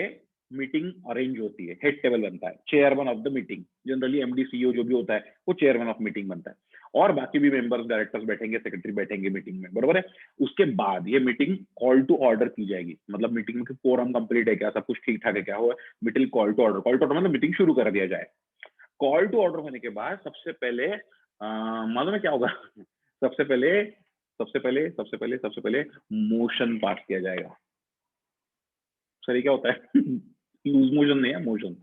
मीटिंग अरेंज होती है, हेड टेबल बनता है, chairman of the meeting, generally MD CEO जो भी होता है वो चेयरमैन ऑफ मीटिंग बनता है, और बाकी भी मेंबर्स डायरेक्टर्स बैठेंगे, सेक्रेटरी बैठेंगे मीटिंग में, बरोबर है। उसके बाद ये मीटिंग कॉल टू ऑर्डर की जाएगी, मतलब मीटिंग में कोरम कंप्लीट है क्या, सब कुछ ठीक ठाक है क्या, हुआ meeting call to order. Call to order मतलब मीटिंग शुरू कर दिया जाए। कॉल टू ऑर्डर होने के बाद सबसे पहले मालूम है क्या होगा? सबसे पहले मोशन पास किया जाएगा। सर ये क्या होता है? लूज मोशन नहीं है, मोशन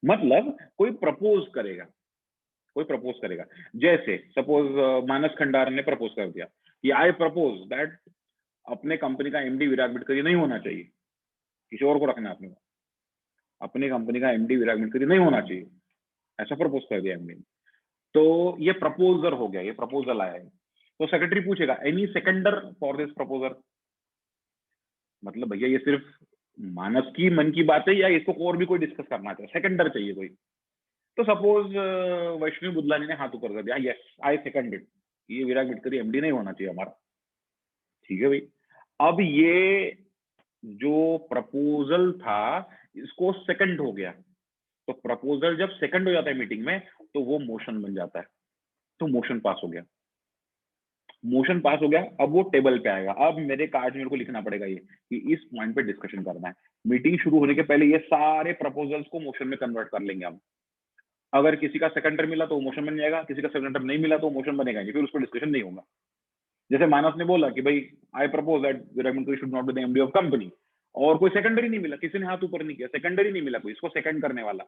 मतलब कोई प्रपोज करेगा, कोई प्रपोज करेगा। जैसे सपोज मानस खंडार ने प्रपोज कर दिया कि आई प्रपोज दैट अपने कंपनी का एमडी विराग मिटकरी नहीं होना चाहिए, किसी और को रखना है अपने को, अपनी कंपनी का एमडी विराग मिटकरी नहीं होना चाहिए, ऐसा प्रपोज कर दिया एमडी ने। तो ये प्रपोजल हो गया, ये प्रपोजल आया है। तो सेक्रेटरी पूछेगा एनी सेकेंडर फॉर दिस प्रपोजल, मतलब भैया ये सिर्फ मानस की मन की बात है या इसको और भी कोई डिस्कस करना चाहिए, सेकेंडर चाहिए कोई। तो सपोज वैष्णवी बुदलानी ने हाथ ऊपर कर दिया, यस आई सेकंडेड, ये विराग मिटकरी एमडी नहीं होना चाहिए हमारा। ठीक है भाई, अब ये जो प्रपोजल था इसको सेकंड हो गया, तो प्रपोजल जब सेकंड हो जाता है मीटिंग में तो वो मोशन बन जाता है, तो मोशन पास हो गया। मोशन पास हो गया, अब वो टेबल पे आएगा। अब मेरे कार्ड में मेरे को लिखना पड़ेगा ये कि इस पॉइंट पे डिस्कशन करना है। मीटिंग शुरू होने के पहले ये सारे प्रपोजल्स को मोशन में कन्वर्ट कर लेंगे हम। अगर किसी का सेकेंडर मिला तो मोशन बन जाएगा, किसी का सेकेंडर नहीं मिला तो मोशन बनेगा नहीं, फिर उस पर डिस्कशन नहीं होगा। जैसे मानस ने बोला कि भाई I propose that Virag Mitkari should not be the MD of company, और कोई सेकेंडरी नहीं मिला, किसी ने हाथ ऊपर नहीं किया, सेकेंडरी नहीं मिला कोई, इसको सेकंड करने वाला,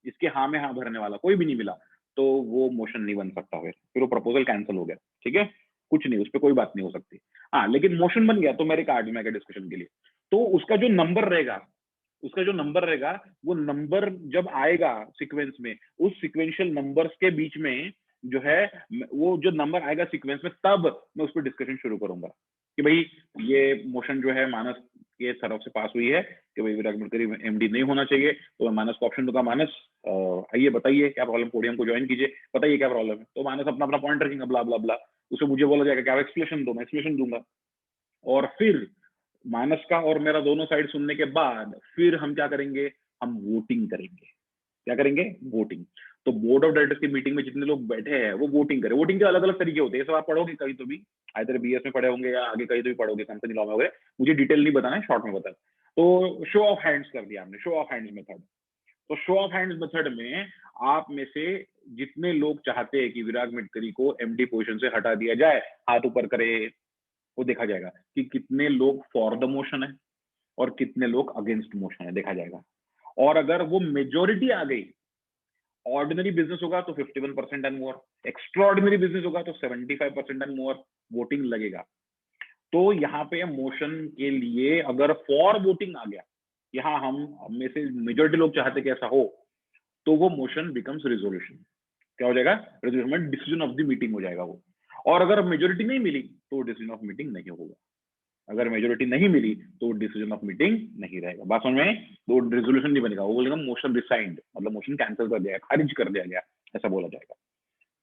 इसके हाँ में हाँ भरने वाला कोई भी नहीं मिला, तो वो मोशन नहीं बन सकता, फिर वो प्रपोजल कैंसिल हो गया। ठीक है, कुछ नहीं, उस पर कोई बात नहीं हो सकती। हाँ लेकिन मोशन बन गया तो मेरे कार्ड में आएगा डिस्कशन के लिए, तो उसका जो नंबर रहेगा, वो नंबर जब आएगा सीक्वेंस में, उस सीक्वेंशियल नंबर्स के बीच में जो है वो जो नंबर आएगा सीक्वेंस में, तब मैं उस पर डिस्कशन शुरू करूंगा कि भाई ये मोशन जो है मानस के तरफ से पास हुई है कि भाई विराग मिटकरी एमडी नहीं होना चाहिए। तो मैं मानस को ऑप्शन दूंगा, मानस आइए बताइए क्या प्रॉब्लम, पोडियम को ज्वाइन कीजिए, बताइए क्या प्रॉब्लम है। तो मानस अपना अपना पॉइंट रखेंगे, ब्ला ब्ला ब्ला, उसे मुझे बोला जाएगा कि आप एक्सप्लेनेशन दो, मैं एक्सप्लेनेशन दूंगा, और फिर मानस का और मेरा दोनों साइड सुनने के बाद फिर हम क्या करेंगे, हम वोटिंग करेंगे। क्या करेंगे? वोटिंग। तो बोर्ड ऑफ डायरेक्टर्स की मीटिंग में जितने लोग बैठे हैं वो वोटिंग करें। वोटिंग के अलग अलग तरीके होते हैं, सब आप पढ़ोगे कहीं तो भी, आइदर बीएस में पढ़े होंगे या आगे कहीं तो भी पढ़ोगे, कंपनी लॉ में वगैरह, मुझे डिटेल नहीं बताना है, शॉर्ट में बताना। तो शो ऑफ हैंड्स कर दिया हमने, शो ऑफ हैंड्स मेथड। तो शो ऑफ हैंड्स मेथड में आप में से जितने लोग चाहते हैं कि विराग मिटकरी को एमडी पोजीशन से हटा दिया जाए, हाथ ऊपर करे, वो देखा जाएगा कि कितने लोग फॉर द मोशन है और कितने लोग अगेंस्ट मोशन है, देखा जाएगा। और अगर वो मेजोरिटी आ गई, ऑर्डिनरी बिजनेस होगा तो 51% एंड मोर, एक्स्ट्राऑर्डिनरी बिजनेस होगा तो 75% एंड मोर वोटिंग लगेगा। तो यहाँ पे मोशन के लिए अगर फॉर वोटिंग आ गया, यहाँ हम में से मेजोरिटी लोग चाहते कि ऐसा हो, तो वो मोशन बिकम्स रिजोल्यूशन। क्या हो जाएगा? Resolution, decision of the meeting हो जाएगा वो। और अगर मेजोरिटी नहीं मिली तो डिसीजन ऑफ मीटिंग नहीं होगा। अगर मेजोरिटी नहीं मिली तो डिसीजन ऑफ मीटिंग नहीं रहेगा। बात समझ में? तो रेजोल्यूशन नहीं बनेगा, वो बोलेगा मोशन रिसाइंड, मतलब मोशन कैंसिल कर दिया, खारिज कर दिया गया, ऐसा बोला जाएगा।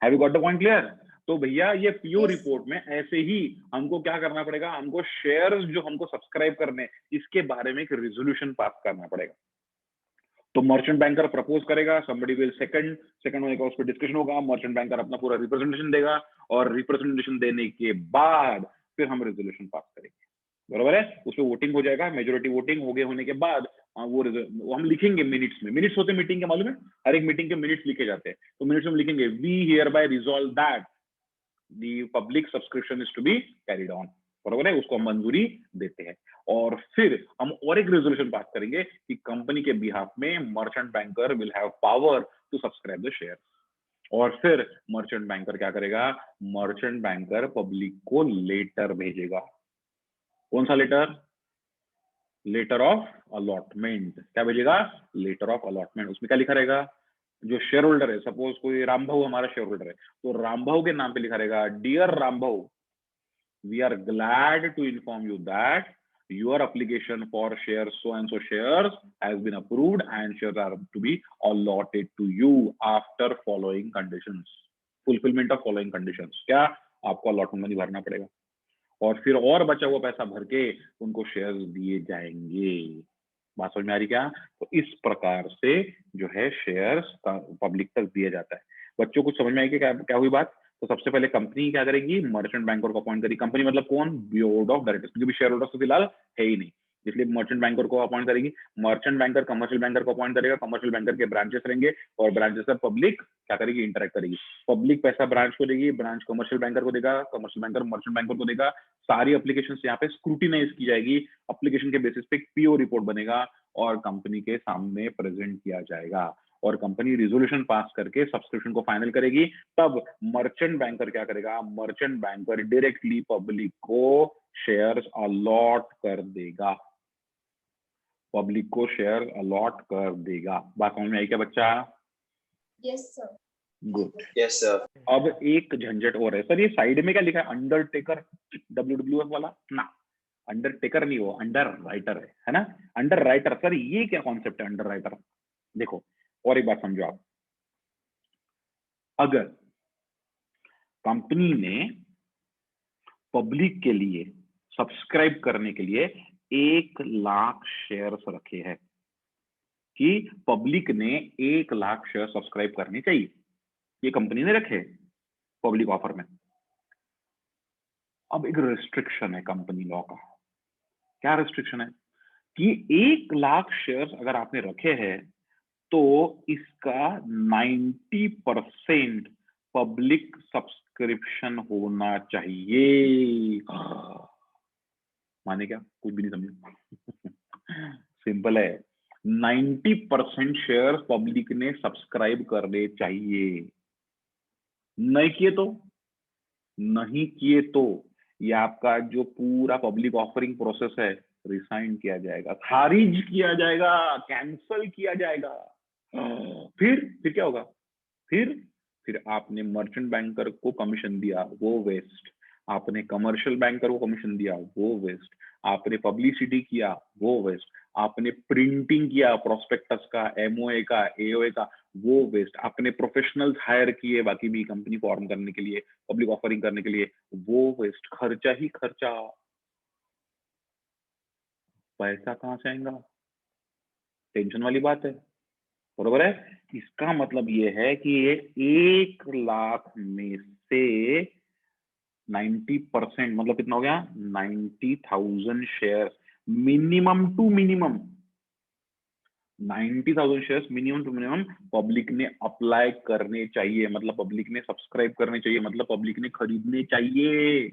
Have you got the point clear? तो भैया ये पीओ Yes. रिपोर्ट में ऐसे ही हमको क्या करना पड़ेगा, हमको शेयर्स जो हमको सब्सक्राइब करने इसके बारे में एक रेजोल्यूशन पास करना पड़ेगा। तो मर्चेंट बैंकर प्रपोज करेगा, समबडी विल सेकंड होने का उस पर डिस्कशन होगा, मर्चेंट बैंकर अपना पूरा रिप्रेजेंटेशन देगा और रिप्रेजेंटेशन देने के बाद फिर हम रेजोल्यूशन पास करेंगे, बराबर है? उस पर वोटिंग हो जाएगा, मेजोरिटी वोटिंग हो गए होने के बाद वो हम लिखेंगे मिनट्स में। मिनट्स होते मीटिंग के, मालूम है? हर एक मीटिंग के मिनट्स लिखे जाते हैं, तो मिनट्स में लिखेंगे we hereby resolve that the public subscription is to be carried on, बराबर है? उसको हम मंजूरी देते हैं और फिर हम और एक रेजोल्यूशन पास करेंगे कि कंपनी के बिहाफ में merchant banker will have power to subscribe the share. और फिर मर्चेंट बैंकर क्या करेगा? मर्चेंट बैंकर पब्लिक को लेटर भेजेगा। कौन सा लेटर? Letter of allotment. क्या भेजेगा? Letter of allotment. उसमें क्या लिखा रहेगा? जो शेयर होल्डर है, सपोज कोई रामभाऊ हमारा शेयर होल्डर है, तो रामभाऊ के नाम पे लिखा रहेगा dear Rambhau, we are glad to inform you that your application for shares so and so shares has been approved and shares are to be allotted to you after following conditions, fulfillment of following conditions। क्या आपको allotment money भरना पड़ेगा और फिर और बचा हुआ पैसा भर के उनको शेयर्स दिए जाएंगे। बात समझ में आ रही क्या? तो इस प्रकार से जो है शेयर्स पब्लिक तक दिया जाता है। बच्चों को समझ में आई कि क्या हुई बात? तो सबसे पहले कंपनी क्या करेगी? मर्चेंट बैंकर को अपॉइंट करेगी। कंपनी मतलब कौन? बोर्ड ऑफ डायरेक्टर्स, क्योंकि शेयर होल्डर्स तो फिलहाल है ही नहीं, इसलिए मर्चेंट बैंकर को अपॉइंट करेगी। मर्चेंट बैंकर कमर्शियल बैंकर को अपॉइंट करेगा, कमर्शियल बैंकर के ब्रांचेस रहेंगे और ब्रांचेस से पब्लिक क्या करेगी? इंटरेक्ट करेगी। पब्लिक पैसा ब्रांच को देगी, ब्रांच कमर्शियल बैंकर को देगा, कमर्शियल बैंकर मर्चेंट बैंकर को देगा। सारी एप्लीकेशन यहाँ पे स्क्रूटिनाइज की जाएगी, एप्लीकेशन के बेसिस पे पीओ रिपोर्ट बनेगा और कंपनी के सामने प्रेजेंट किया जाएगा और कंपनी रिजोल्यूशन पास करके सब्सक्रिप्शन को फाइनल करेगी। तब मर्चेंट बैंकर क्या करेगा? मर्चेंट बैंकर डायरेक्टली पब्लिक को शेयर्स अलॉट कर देगा, पब्लिक को शेयर अलॉट कर देगा। बात समझ में आई क्या बच्चा? Yes, sir. Good. Yes, sir. अब एक झंझट और है सर, ये साइड में क्या लिखा है? अंडरटेकर, WWF वाला ना, अंडरटेकर नहीं, वो अंडर राइटर है ना? अंडर राइटर सर, ये क्या कॉन्सेप्ट है अंडर राइटर? देखो और एक बात समझो आप, अगर कंपनी ने पब्लिक के लिए सब्सक्राइब करने के लिए 1 लाख शेयर्स रखे हैं कि पब्लिक ने 1 लाख शेयर सब्सक्राइब करने चाहिए, ये कंपनी ने रखे पब्लिक ऑफर में। अब एक रिस्ट्रिक्शन है कंपनी लॉ का। क्या रिस्ट्रिक्शन है? कि 1 लाख शेयर्स अगर आपने रखे हैं तो इसका 90% पब्लिक सब्सक्रिप्शन होना चाहिए। माने क्या? कुछ भी नहीं समझे? सिंपल है, 90% शेयर पब्लिक ने सब्सक्राइब करने चाहिए। नहीं किए तो ये आपका जो पूरा पब्लिक ऑफरिंग प्रोसेस है रिसाइंड किया जाएगा, खारिज किया जाएगा, कैंसल किया जाएगा। फिर क्या होगा? फिर आपने मर्चेंट बैंकर को कमीशन दिया, वो वेस्ट। आपने कमर्शियल बैंकर को कमीशन दिया, वो वेस्ट। आपने पब्लिसिटी किया, वो वेस्ट। आपने प्रिंटिंग किया प्रोस्पेक्टस का, एमओए का, एओए का, वो वेस्ट। आपने प्रोफेशनल्स हायर किए बाकी भी कंपनी फॉर्म करने के लिए, पब्लिक ऑफरिंग करने के लिए, वो वेस्ट। खर्चा ही खर्चा, पैसा कहां से आएगा? टेंशन वाली बात है, बरोबर है? इसका मतलब ये है कि ये 1 लाख में से 90% मतलब कितना हो गया? 90,000 share minimum to minimum, 90,000 shares minimum to minimum public ने अप्लाई करने चाहिए, मतलब पब्लिक ने सब्सक्राइब करने चाहिए, मतलब पब्लिक ने खरीदने चाहिए।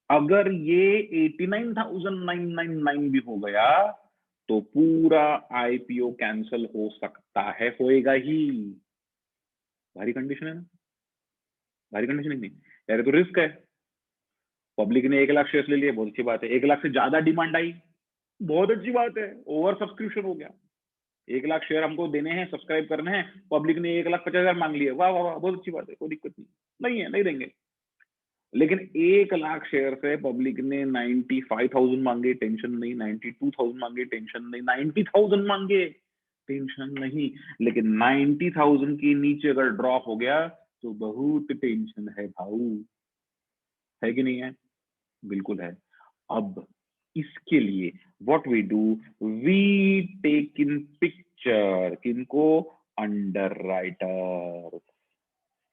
अगर ये 89,999 भी हो गया तो पूरा आईपीओ कैंसल हो सकता है, होएगा ही। भारी कंडीशन है ना? भारी कंडीशन नहीं यार, तो रिस्क है। पब्लिक ने 1 लाख शेयर्स ले लिए, बहुत अच्छी बात है। 1 लाख से ज्यादा डिमांड आई, बहुत अच्छी बात है, ओवर सब्सक्रिप्शन हो गया। 1 लाख शेयर हमको देने हैं, सब्सक्राइब करने हैं, पब्लिक ने 1,50,000 मांग लिए, वाह वाह वाह, बहुत अच्छी बात है, कोई दिक्कत नहीं है, नहीं देंगे। लेकिन 1 लाख शेयर से पब्लिक ने 95,000 मांगे, टेंशन नहीं, 92,000 मांगे, टेंशन नहीं, 90,000 मांगे, टेंशन नहीं, लेकिन 90,000 के नीचे अगर ड्रॉप हो गया तो बहुत टेंशन है भाऊ, है कि नहीं है? बिल्कुल है। अब इसके लिए what we do, we take in picture, किनको? अंडरराइटर,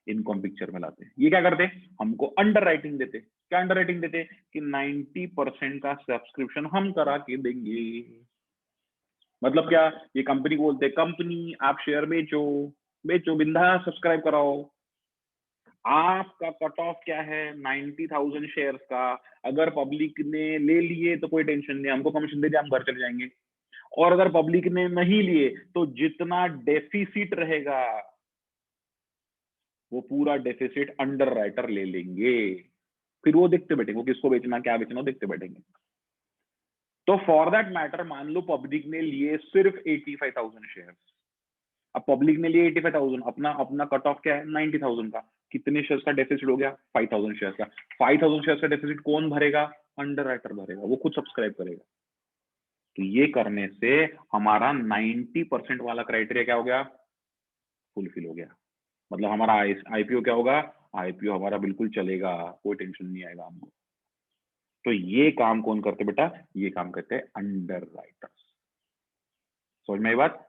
इनको हम पिक्चर में लाते हैं। ये क्या करते हैं? हमको अंडर राइटिंग देते। क्या अंडर राइटिंग देते? कि 90% का सब्सक्रिप्शन हम करा के देंगे। मतलब क्या? ये कंपनी को बोलते हैं, कंपनी आप शेयर बेचो, बेचो बिंदास, सब्सक्राइब कराओ। आपका कट ऑफ क्या है? 90,000 शेयर्स का। अगर पब्लिक ने ले लिए तो कोई टेंशन नहीं, हमको कमीशन दे दिया, हम घर चले जाएंगे। और अगर पब्लिक ने नहीं लिए तो जितना डेफिसिट रहेगा वो पूरा डेफिसिट अंडर राइटर ले लेंगे। फिर वो देखते बैठेंगे, वो किसको बेचना, क्या बेचना, वो देखते बैठेंगे। तो फॉर दैट मैटर मान लो पब्लिक ने लिए सिर्फ 85,000 शेयर्स। अब पब्लिक ने लिए 85,000, अपना कट ऑफ क्या है? 90,000 का। कितने शेयर्स का डेफिसिट हो गया? 5,000 शेयर्स का। 5,000 शेयर्स का डेफिसिट कौन भरेगा? अंडर राइटर भरेगा, वो खुद सब्सक्राइब करेगा। तो ये करने से हमारा 90% वाला क्राइटेरिया क्या हो गया? फुलफिल हो गया। मतलब हमारा आईपीओ क्या होगा? आईपीओ हमारा बिल्कुल चलेगा, कोई टेंशन नहीं आएगा हमको। तो ये काम कौन करते बेटा? ये काम करते हैं अंडर राइटर्स। समझ में आई बात?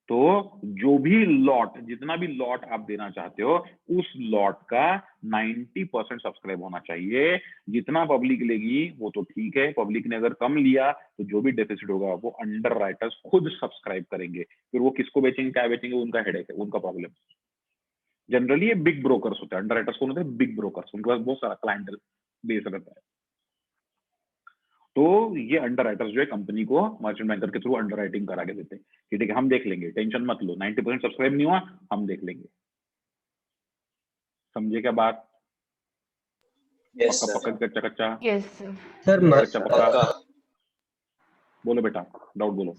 तो जो भी लॉट, जितना भी लॉट आप देना चाहते हो, उस लॉट का 90% सब्सक्राइब होना चाहिए। जितना पब्लिक लेगी वो तो ठीक है, पब्लिक ने अगर कम लिया तो जो भी डेफिसिट होगा वो अंडर राइटर्स खुद सब्सक्राइब करेंगे। फिर वो किसको बेचेंगे, क्या बेचेंगे, उनका हेडेक है, उनका प्रॉब्लम। जनरली ये बिग ब्रोकर्स होते हैं। अंडर राइटर्स कौन होते हैं? Big brokers. उनके पास बहुत सारा क्लाइंटल बेस रहता है। तो ये अंडर राइटर्स जो है कंपनी को मर्चेंट बैंकर के थ्रू अंडर राइटिंग करा के देते हैं कि ठीक है हम देख लेंगे, टेंशन मत लो, 90% सब्सक्राइब नहीं हुआ, हम देख लेंगे। समझे क्या बात? Yes, पक्का sir. पक्का, कच्चा कच्चा? Yes, sir. सर कच्चा पक्का? पक्का। बोलो बेटा, डाउट बोलो।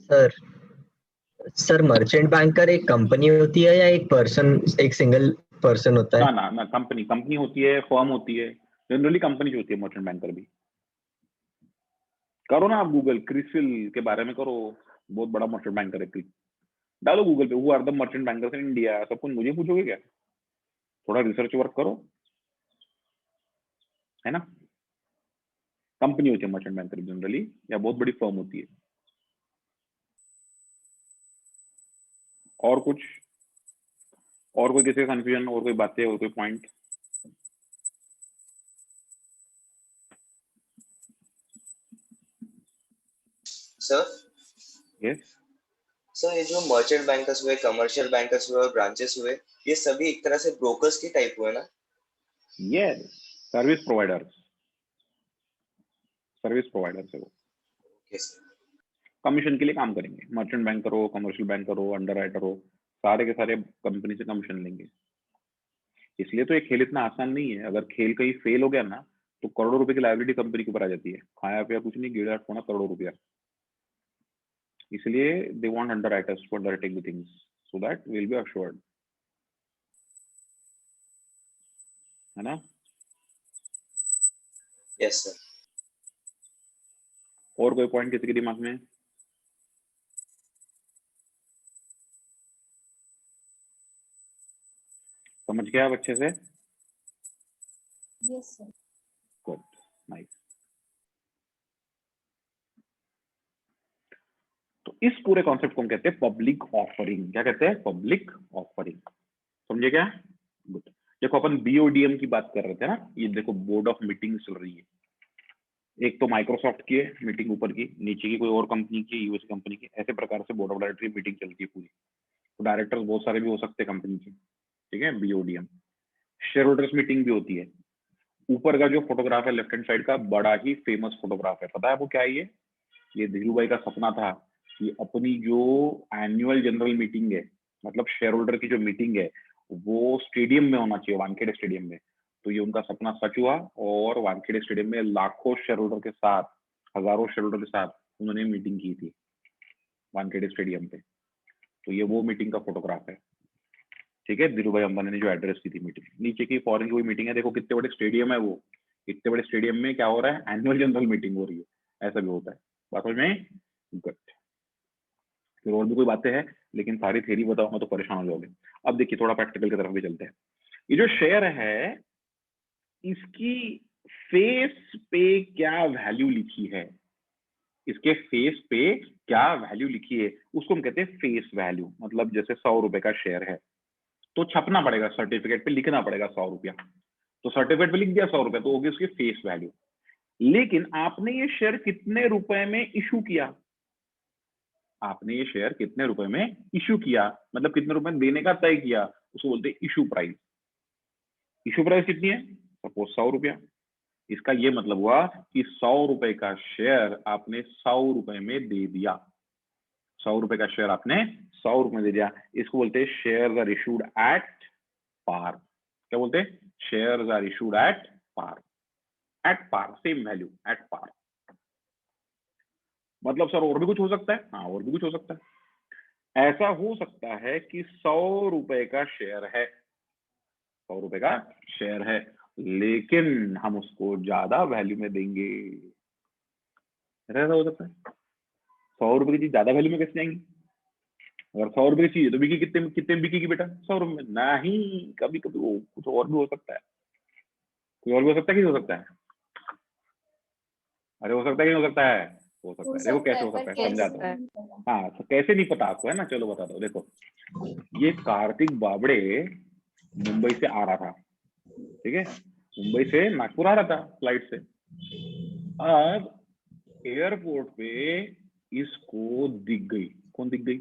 सर मर्चेंट बैंकर एक कंपनी होती है या एक पर्सन, एक सिंगल पर्सन होता ना है? ना ना, कंपनी होती है, फर्म होती है। जनरली कंपनी जो होती है मर्चेंट बैंकर भी। करो ना आप गूगल, क्रिसिल के बारे में करो, बहुत बड़ा मर्चेंट बैंकर है। डालो गूगल पे, who are the merchant bankers in India. सब कुछ मुझे पूछोगे क्या? थोड़ा रिसर्च वर्क करो, है ना। कंपनी होती है मर्चेंट बैंकर जनरली, या बहुत बड़ी फर्म होती है। और कुछ, और कोई किसी का कंफ्यूजन, और कोई बातें, और कोई पॉइंट? सर यस सर ये जो मर्चेंट बैंकर्स हुए, कमर्शियल बैंकर्स हुए और ब्रांचेस हुए, ये सभी एक तरह से ब्रोकर्स की टाइप हुए ना? Yes, service providers, service providers है वो। Yes, sir. कमीशन के लिए काम करेंगे। मर्चेंट बैंकर हो, कमर्शियल बैंकर हो, अंडर राइटर हो, सारे के सारे कंपनी से कमीशन लेंगे। इसलिए तो ये खेल इतना आसान नहीं है। अगर खेल कहीं फेल हो गया ना तो करोड़ों रुपए की लायबिलिटी कंपनी के ऊपर आ जाती है। खाया पिया कुछ नहीं, गिरा होना करोड़ों रुपया। इसलिए they want underwriters to undertake the things so that will be assured, है ना। Yes, sir. और कोई पॉइंट किसी के दिमाग में? समझ गया आप अच्छे से? Yes, sir. Good, nice. तो इस पूरे कॉन्सेप्ट को हम कहते हैं पब्लिक ऑफरिंग। क्या कहते हैं? Public offering. समझे क्या? गुड। देखो अपन बीओडीएम की बात कर रहे थे ना, ये देखो बोर्ड ऑफ मीटिंग चल रही है। एक तो माइक्रोसॉफ्ट की है मीटिंग, ऊपर की, नीचे की कोई और कंपनी की, यूएस कंपनी की, ऐसे प्रकार से बोर्ड ऑफ डायरेक्टर की मीटिंग चलती है पूरी। तो डायरेक्टर्स बहुत सारे भी हो सकते हैं कंपनी के, ठीक है, बीओडीएम। शेयर होल्डर्स मीटिंग भी होती है। ऊपर का जो फोटोग्राफ है लेफ्ट हैंड साइड का, बड़ा ही फेमस फोटोग्राफ है। पता है आपको क्या है ये धीरू भाई का सपना था कि अपनी जो एनुअल जनरल मीटिंग है, मतलब शेयर होल्डर की जो मीटिंग है, वो स्टेडियम में होना चाहिए, वानखेड़े स्टेडियम में। तो ये उनका सपना सच हुआ और वानखेड़े स्टेडियम में लाखों शेयर होल्डर के साथ, हजारों शेयर होल्डर के साथ उन्होंने मीटिंग की थी वानखेड़े स्टेडियम पे। तो ये वो मीटिंग का फोटोग्राफ है, ठीक है, धीरू भाई अंबानी ने जो एड्रेस की थी मीटिंग, नीचे की फॉरेन की कोई मीटिंग है, देखो कितने बड़े स्टेडियम है वो, इतने बड़े स्टेडियम में क्या हो रहा है, एनुअल जनरल मीटिंग हो रही है, ऐसा भी होता है। बात समझ में? गुड। फिर और भी कोई बातें हैं, लेकिन सारी थ्योरी बताऊंगा तो परेशान हो जाओगे। अब देखिए थोड़ा प्रैक्टिकल की तरफ भी चलते हैं। ये जो शेयर है इसकी फेस पे क्या वैल्यू लिखी है, इसके फेस पे क्या वैल्यू लिखी है उसको हम कहते हैं फेस वैल्यू। मतलब जैसे 100 रुपए का शेयर है तो छपना पड़ेगा, सर्टिफिकेट पे लिखना पड़ेगा 100 रुपया, तो सर्टिफिकेट पे लिख दिया 100 रुपया तो होगी उसकी फेस वैल्यू। लेकिन आपने ये शेयर कितने रुपए में इशू किया, आपने ये शेयर कितने रुपए में इशू किया, मतलब कितने रुपए देने का तय किया, उसको बोलते हैं इशू प्राइस। इशू प्राइस कितनी है, सपोज 100 रुपया। इसका ये मतलब हुआ कि 100 रुपए का शेयर आपने 100 रुपए में दे दिया, 100 रुपए का शेयर आपने 100 रुपए में दे दिया। इसको बोलते हैं shares are issued at par. क्या बोलते हैं? Shares are issued at par, at par, same value, at par. मतलब सर और भी कुछ हो सकता है? हाँ और भी कुछ हो सकता है। ऐसा हो सकता है कि 100 रुपए का शेयर है, 100 रुपए का शेयर है, लेकिन हम उसको ज्यादा वैल्यू में देंगे। ऐसा हो सकता है? 100 रुपए की चीज ज्यादा वैल्यू में कैसे जाएंगी? अगर 100 रुपए की चीज तो बिकी कितने कितने में बिकेगी बेटा? 100 रुपए में नहीं, कभी कभी वो कुछ और भी हो सकता है। कोई और भी हो सकता है कि हो सकता है? अरे हो सकता है कि नहीं हो सकता है? हो सकता है। देखो कैसे हो सकता है, समझाता हूँ। हाँ तो कैसे नहीं पता आपको, है ना? चलो बताता हूँ। देखो ये कार्तिक बाबड़े मुंबई से आ रहा था, ठीक है, मुंबई से नागपुर आ रहा था फ्लाइट से। अब एयरपोर्ट पे इसको दिख गई, कौन दिख गई?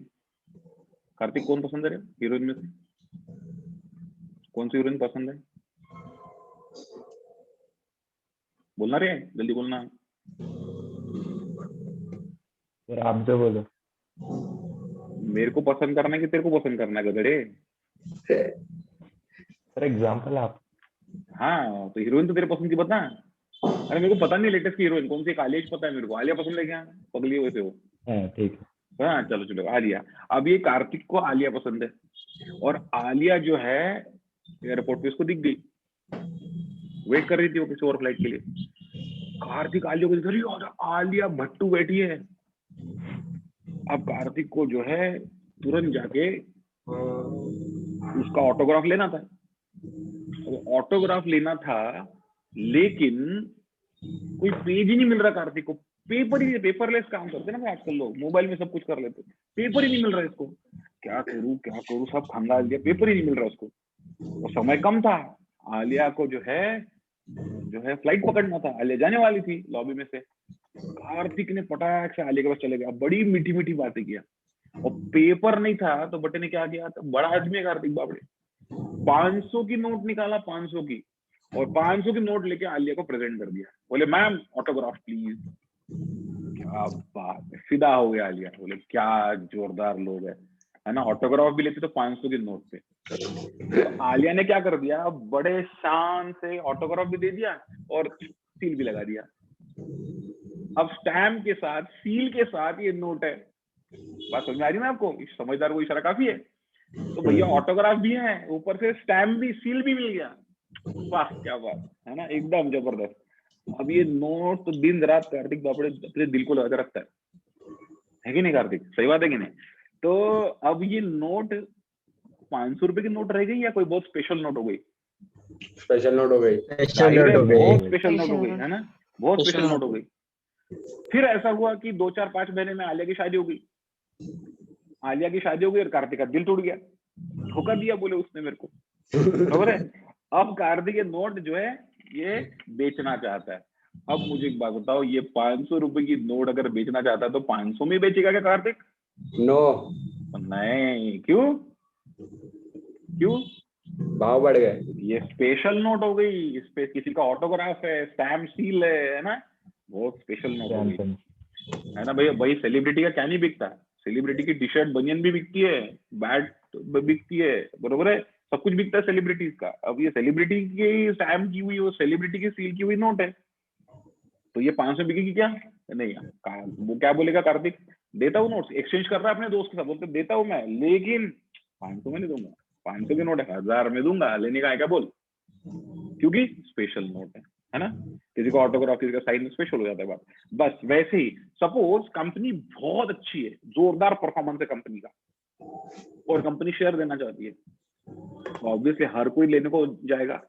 कार्तिक कौन पसंद है हीरोइन में से? कौन सी हीरोइन पसंद है? बोलना रे, जल्दी बोलना। आप जो बोलो। मेरे को पसंद करना है कि तेरे को पसंद करना है गधेड़े? सर एग्जांपल आप। हाँ तो हीरोइन तो तेरे पसंद की बता। अरे मेरे को पता नहीं लेटेस्ट की हीरोइन कौन सी, आलिया पता है मेरे को, आलिया पसंद है क्या? पगली है वैसे वो। ठीक है। हाँ चलो चलो आलिया। अब ये कार्तिक को आलिया पसंद है और आलिया जो है एयरपोर्ट पे उसको दिख गई, वेट कर रही थी वो किसी और फ्लाइट के लिए। कार्तिक आलिया को दिख रही और आलिया भट्टू बैठी है। अब कार्तिक को जो है तुरंत जाके उसका ऑटोग्राफ लेना था, ऑटोग्राफ लेना था, लेकिन कोई पेज ही नहीं मिल रहा कार्तिक को। पेपर ही, पेपरलेस काम करते ना आजकल लोग, मोबाइल में सब कुछ कर लेते, पेपर ही नहीं मिल रहा इसको। क्या करूं सब खंगाल दिया, पेपर ही नहीं मिल रहा उसको। और समय कम था, आलिया को जो है फ्लाइट पकड़ना था, आलिया जाने वाली थी लॉबी में से। कार्तिक ने पटाख से आलिया के पास चले गया, बड़ी मीठी मीठी बातें किया। और पेपर नहीं था तो बटे ने क्या किया, तो बड़ा आदमी है कार्तिक बाबड़े, 500 की नोट निकाला, 500 की, और 500 की नोट लेके आलिया को प्रेजेंट कर दिया। बोले मैम ऑटोग्राफ प्लीज। क्या बात है, फिदा हो गया आलिया। बोले क्या जोरदार लोग है ना, ऑटोग्राफ भी लेते तो 500 की नोट पे। तो आलिया ने क्या कर दिया, बड़े शान से ऑटोग्राफ भी दे दिया और सील भी लगा दिया। अब स्टैम्प के साथ, सील के साथ ये नोट है। बात समझ में आ रही है ना आपको? समझदार को इशारा काफी है। तो भैया ऑटोग्राफ भी है, ऊपर से स्टैम्प भी, सील भी मिल गया। वाह क्या बात है ना, एकदम जबरदस्त। अब ये नोट तो दिन रात कार्तिक बाबड़े अपने दिल को लगा रखता है कि नहीं कार्तिक? सही बात है कि नहीं? तो अब ये नोट 500 रुपए की नोट रह गई या कोई बहुत स्पेशल नोट हो गई? स्पेशल नोट हो गई। स्पेशल नोट हो बहुत गई। स्पेशल नोट हो गई, है ना, बहुत स्पेशल नोट हो गई। फिर ऐसा हुआ कि 2-4-5 महीने में आलिया की शादी हो गई। आलिया की शादी हो गई और कार्तिक का दिल टूट गया, धोखा दिया बोले उसने मेरे को, बराबर है। अब कार्तिक ये नोट जो है ये बेचना चाहता है। अब मुझे एक बात बताओ, ये 500 रुपए की नोट अगर बेचना चाहता है तो 500 में बेचेगा क्या कार्तिक? नो नहीं, क्यों? क्यों? भाव बढ़ गए। ये स्पेशल नोट हो गई, इस पे किसी का ऑटोग्राफ है, स्टैम्प सील है ना, बहुत स्पेशल नोट हो गई, है ना भैया। भाई सेलिब्रिटी का क्या नहीं बिकता, सेलिब्रिटी की टी शर्ट बनियन भी बिकती है, बैट बिकती है, बरोबर है, सब कुछ बिकता है सेलिब्रिटीज का। अब ये सेलिब्रिटी की स्टैम्प की हुई, वो सेलिब्रिटी की सील की हुई नोट है, तो ये 500 बिकेगी क्या? नहीं। वो क्या बोलेगा कार्तिक, देता हूँ नोट्स, एक्सचेंज कर रहा है अपने दोस्त के साथ, बोलते देता हूँ मैं, लेकिन 500 में नहीं दूंगा, 500 के नोट है 1000 में दूंगा, लेने का है क्या बोल, क्योंकि स्पेशल नोट है ना, किसी को ऑटोग्राफ किसी का साइन स्पेशल हो जाता है बात। बस वैसे ही सपोज कंपनी बहुत अच्छी है, जोरदार परफॉर्मेंस है कंपनी का, और कंपनी शेयर देना चाहती है, ऑब्वियसली हर कोई लेने को जाएगा,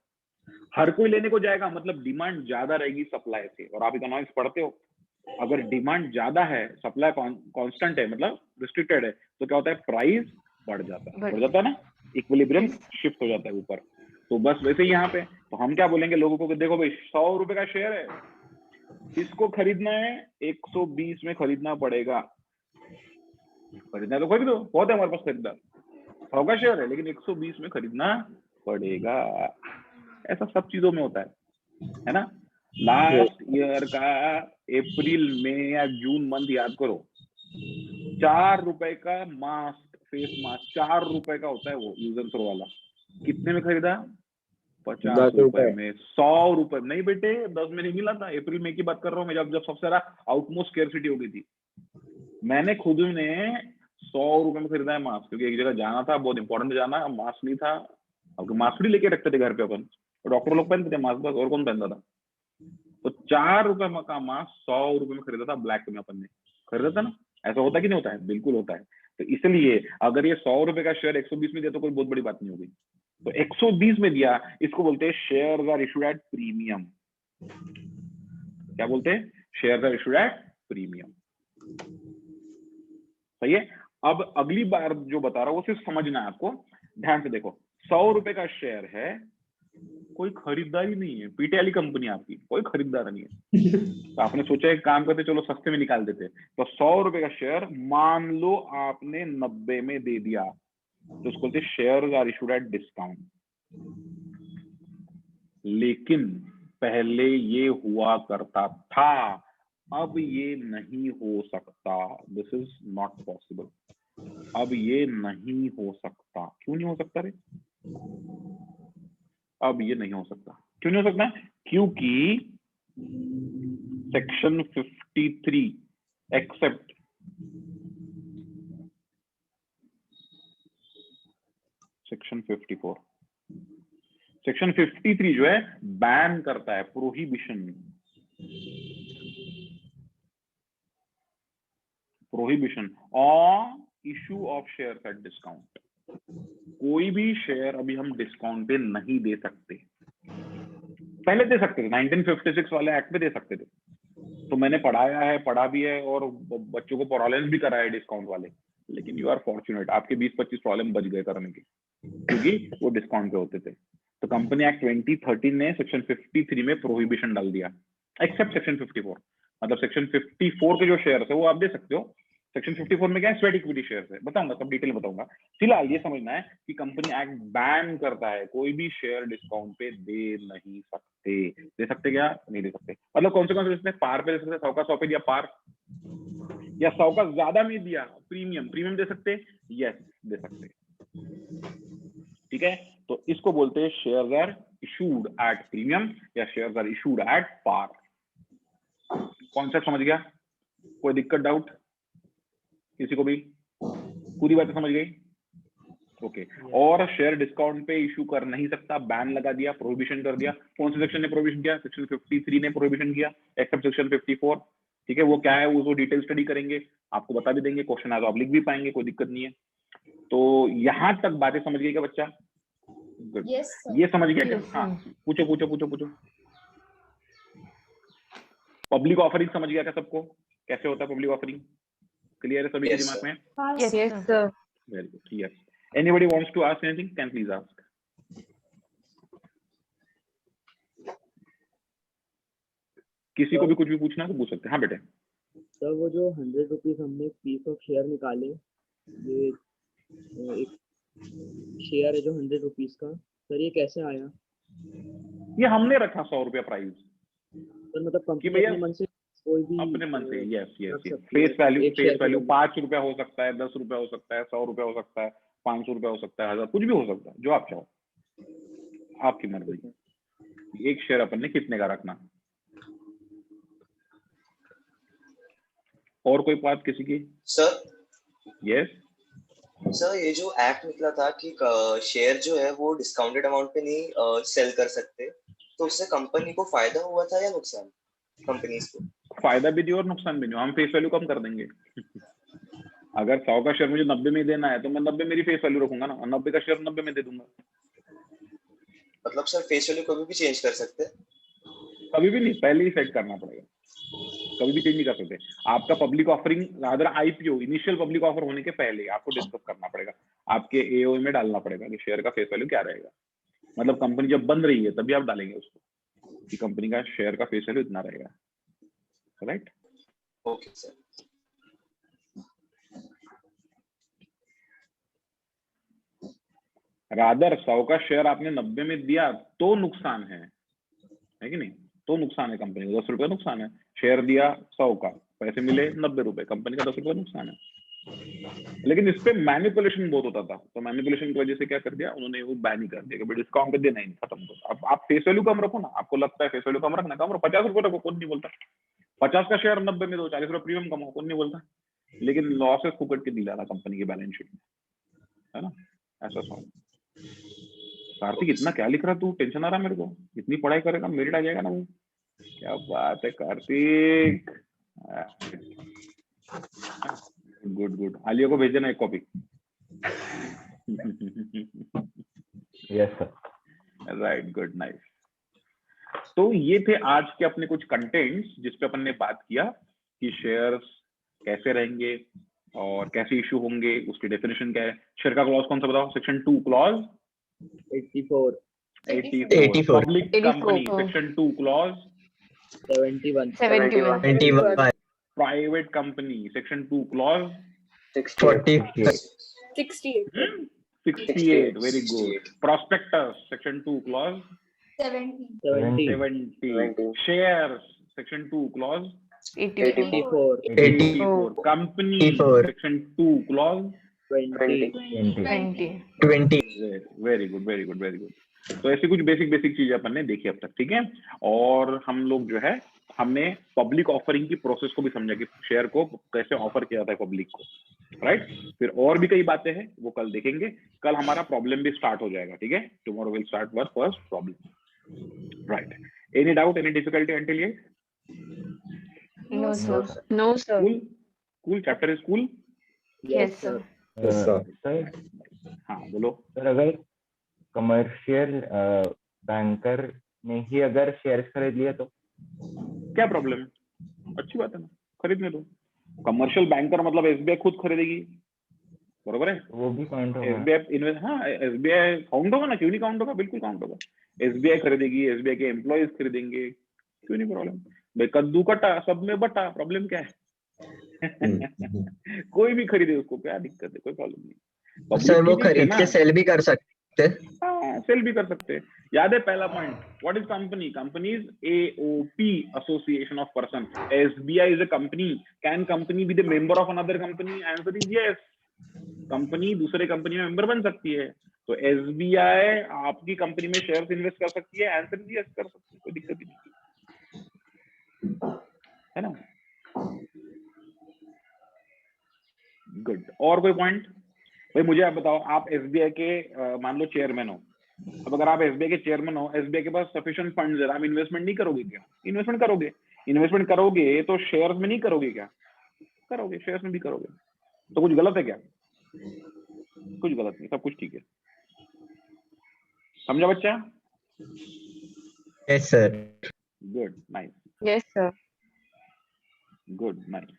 हर कोई लेने को जाएगा मतलब डिमांड ज्यादा रहेगी सप्लाई से। और आप इकोनॉमिक्स पढ़ते हो, अगर डिमांड ज्यादा है सप्लाई कांस्टेंट है मतलब रिस्ट्रिक्टेड है, तो क्या होता है, प्राइस बढ़ जाता है ना, इक्विलिब्रियम शिफ्ट हो जाता है ऊपर। तो बस वैसे ही यहाँ पे तो हम क्या बोलेंगे लोगों को कि देखो भाई 100 रुपए का शेयर है, इसको खरीदना है 120 में खरीदना पड़ेगा, खरीदना तो खरीदो, बहुत है हमारे पास खरीददार, 100 का शेयर है लेकिन 120 में खरीदना पड़ेगा। ऐसा सब चीजों में होता है ना। लास्ट ईयर का अप्रैल में या जून मंथ याद करो, 4 रुपए का मास्क, फेस मास्क 4 रुपए का होता है वो यूज एंड थ्रो वाला, कितने में खरीदा, 50 रुपए में। 100 रुपए नहीं बेटे, 10 में नहीं मिला था, अप्रैल में की बात कर रहा हूँ मैं, जब सबसे ज्यादा आउटमोस्ट स्केर्सिटी हो गई थी। मैंने खुद ने 100 रुपए में खरीदा है मास्क, क्योंकि एक जगह जाना था, बहुत इंपॉर्टेंट जाना, मास्क नहीं था, अब मास्क भी लेके रखते थे घर पे अपन, तो डॉक्टर लोग पहनते थे मास्क, बस और कौन पहनता था। तो 4 रुपए का मास्क 100 रुपए में खरीदा था, ब्लैक में अपन ने खरीदा था ना। ऐसा होता कि नहीं होता है, बिल्कुल होता है। तो इसलिए अगर ये 100 रुपए का शेयर 120 में दिया तो कोई बहुत बड़ी बात नहीं होगी, तो 120 में दिया, इसको बोलते हैं shares are issued at premium. क्या बोलते हैं, shares are issued at premium. सही है। अब अगली बार जो बता रहा हूं वो सिर्फ समझना है आपको, ध्यान से देखो। 100 रुपए का शेयर है, कोई खरीदार ही नहीं है, पीटे वाली कंपनी आपकी, कोई खरीदार नहीं है। तो आपने सोचा एक काम करते चलो सस्ते में निकाल देते, तो 100 रुपए का शेयर मान लो आपने 90 में दे दिया, तो उसको बोलते shares are issued at discount. लेकिन पहले ये हुआ करता था, अब ये नहीं हो सकता, दिस इज नॉट पॉसिबल। अब ये नहीं हो सकता। क्यों नहीं हो सकता रे? अब ये नहीं हो सकता, क्यों नहीं हो सकता? क्योंकि सेक्शन 53 एक्सेप्ट सेक्शन 54, सेक्शन 53 जो है बैन करता है, prohibition on issue of share at discount. कोई भी शेयर अभी हम डिस्काउंट पे नहीं दे सकते, पहले दे सकते थे, 1956 वाले एक्ट में दे सकते थे। तो मैंने पढ़ा भी है और बच्चों को प्रॉब्लम भी कराया है डिस्काउंट वाले, लेकिन यू आर फॉर्चुनेट, आपके 20-25 प्रॉब्लम बच गए करने के, क्योंकि वो डिस्काउंट पे होते थे। तो कंपनी एक्ट 2013 ने सेक्शन 53 में प्रोहिबिशन डाल दिया, एक्सेप्ट सेक्शन 54। मतलब सेक्शन 54 के जो शेयर है वो आप दे सकते हो, सेक्शन 54 में क्या है, स्वेट इक्विटी शेयर है, बताऊंगा सब डिटेल बताऊंगा। फिलहाल ये समझना है कि कंपनी एक्ट बैन करता है, कोई भी शेयर डिस्काउंट पे दे नहीं सकते। दे सकते क्या? नहीं दे सकते। मतलब कौन से दे सकते हैं? पार पे दे सकते, 100 का 100 पे दिया पार, या 100 का ज्यादा में दिया प्रीमियम दे सकते, यस दे सकते। ठीक है, तो इसको बोलते हैं shares are issued at premium या shares are issued at par. Concept समझ गया? कोई दिक्कत, डाउट किसी को भी? पूरी बात समझ गई? ओके। और शेयर डिस्काउंट पे इशू कर नहीं सकता, बैन लगा दिया, प्रोहिबिशन कर दिया। कौन से सेक्शन ने प्रोहिबिशन किया? सेक्शन 53 ने प्रोहिबिशन किया, एक्सेप्ट सेक्शन 54। ठीक है, वो क्या है वो डिटेल स्टडी करेंगे, आपको बता भी देंगे, क्वेश्चन आए तो आप लिख भी पाएंगे, कोई दिक्कत नहीं है। तो यहां तक बातें समझ गई क्या बच्चा? गुड। ये समझ गया क्या? हाँ, पूछो। पब्लिक ऑफरिंग समझ गया क्या सबको? कैसे होता है पब्लिक ऑफरिंग? क्लियर है सभी के दिमाग में? Yes, sir. Very good. Yes. Anybody wants to ask anything? Can please ask. किसी को भी कुछ भी पूछना है तो पूछ सकते हैं। हाँ बेटे। सर वो जो 100 रुपीज हमने पीस ऑफ शेयर निकाले, ये एक शेयर है जो 100 रुपीज का, सर ये कैसे आया? ये हमने रखा 100 रुपया प्राइस। सर मतलब कंपनी अपने मन से कोई भी अपने मन से, यस। फेस वैल्यू 5 रुपया हो सकता है, 10 रुपया हो सकता है, 100 रुपया हो सकता है, 500 रुपया हो सकता है, 1000, कुछ भी हो सकता है, जो आप चाहो, आपकी मर्जी। एक शेयर अपन ने कितने का रखना? और कोई बात किसी की? Sir yes. सर ये जो एक्ट निकला था कि शेयर जो है वो डिस्काउंटेड अमाउंट पे नहीं सेल कर सकते, तो उससे कंपनी को फायदा हुआ था या नुकसान कंपनीज को? फायदा भी दिया और नुकसान भी दिया। हम फेस वैल्यू कम कर देंगे। अगर 100 का शेयर मुझे 90 में देना है तो मैं 90 मेरी फेस वैल्यू रखूंगा ना, और 90 का शेयर 90 में दे दूंगा। मतलब सर फेस वैल्यू कभी भी चेंज कर सकते हैं? कभी भी नहीं, पहले ही सेट करना पड़ेगा, कभी भी चेंज नहीं कर सकते। आपका public offering, rather IPO, initial public offer होने के पहले आपको डिस्कस करना पड़ेगा, आपके एओ में डालना पड़ेगा कि शेयर का फेस वैल्यू क्या रहेगा। मतलब कंपनी जब बन रही है तभी आप डालेंगे उसको कि कंपनी का शेयर का फेस वैल्यू इतना रहेगा, राइट? Okay sir. रादर 100 का शेयर आपने 90 में दिया तो नुकसान है कि नहीं? तो नुकसान है, कंपनी को 10 रुपए नुकसान है। शेयर दिया 100 का, पैसे मिले 90 रुपए, कंपनी का 10 रुपए नुकसान है। लेकिन इस पे मैनिपुलेशन बहुत होता था, तो मैनिपुलेशन की वजह से क्या कर दिया उन्होंने, वो बैन ही कर दिया कि डिस्काउंट देना ही नहीं, खत्म करो। अब आप फेस वैल्यू कम रखो ना, आपको लगता है फेस वैल्यू कम रखना, कम रखो, 50 रुपए रखो, कौन नहीं बोलता। 50 का शेयर 90 में दो, 40 रुपए प्रीमियम कमाओ, कौन नहीं बोलता। लेकिन लॉसेस फुकट के दिला कंपनी के बैलेंस शीट में, है ना? ऐसा सॉन्ग। कार्तिक इतना क्या लिख रहा तू, टेंशन आ रहा मेरे को, इतनी पढ़ाई करेगा मेरिट आ जाएगा ना वो। क्या बात है कार्तिक, गुड गुड। आलिया को भेज देना एक copy. Yes sir. Right, good, nice. तो ये थे आज के अपने कुछ कंटेंट्स जिसपे अपन ने बात किया कि शेयर्स कैसे रहेंगे और कैसे इशू होंगे, उसकी डेफिनेशन क्या है। शेयर का क्लॉज कौन सा बताओ? Section 2 clause 84 public company, section 2 clause 71 21 private company, section 2 clause 48 68, very good. Prospectus, section 2 clause 70 70। Shares, section 2 clause 84 84। Company, 84 section 2 clause 20 20 very good, very good, very good. तो ऐसी कुछ बेसिक चीजें अपन ने देखी अब तक, ठीक है। और हम लोग जो है, हमने पब्लिक ऑफरिंग की प्रोसेस को भी समझा कि शेयर को कैसे ऑफर किया जाता है पब्लिक को, राइट। फिर और भी कई बातें हैं, वो कल देखेंगे। कल हमारा प्रॉब्लम भी स्टार्ट हो जाएगा, ठीक है। Tomorrow will start were first problem, right. Any doubt, any difficulty until ये? No, sir. Cool chapter is cool. Yes, sir. Sir हाँ बोलो। सर, अगर कमर्शियल बैंकर ने ही अगर शेयर्स खरीद लिया तो क्या प्रॉब्लम है? अच्छी बात है ना, खरीदने दो। कमर्शियल बैंकर मतलब एसबीआई खुद खरीदेगी, बरोबर है? वो भी काउंट होगा। एसबीआई इन्वेस्ट, हाँ एसबीआई काउंट होगा ना, क्यों नहीं काउंट होगा, बिल्कुल काउंट होगा। एसबीआई खरीदेगी, एसबीआई के एम्प्लॉयज खरीदेंगे, क्यों नहीं प्रॉब्लम। भाई कद्दू कटा सब में बटा, प्रॉब्लम क्या है? कोई भी खरीदे उसको, क्या दिक्कत है, कोई प्रॉब्लम नहीं। सर वो खरीद के सेल भी कर सकते हैं। हाँ, सेल भी कर सकते हैं। याद है पहला point, what is company? Company is AOP, association of person. SBI is a company. Can company be the member of another company? Answer is yes. Company दूसरे कंपनी में मेंबर बन सकती है। तो एसबीआई आपकी कंपनी में शेयर्स इन्वेस्ट कर सकती है? आंसर इज यस, कर सकती है, कोई दिक्कत ही नहीं है ना। गुड। और कोई पॉइंट? भाई मुझे आप बताओ, आप एसबीआई के मान लो चेयरमैन हो। अब अगर आप एसबीआई के चेयरमैन हो, एसबीआई के पास सफिशिएंट फंड्स है, आप इन्वेस्टमेंट नहीं करोगे क्या? इन्वेस्टमेंट करोगे। इन्वेस्टमेंट करोगे तो शेयर्स में नहीं करोगे क्या? करोगे, शेयर्स में भी करोगे। तो कुछ गलत है क्या? कुछ गलत नहीं, सब कुछ ठीक है। समझा बच्चा? Yes sir. Good, nice. Yes, sir. Good, nice.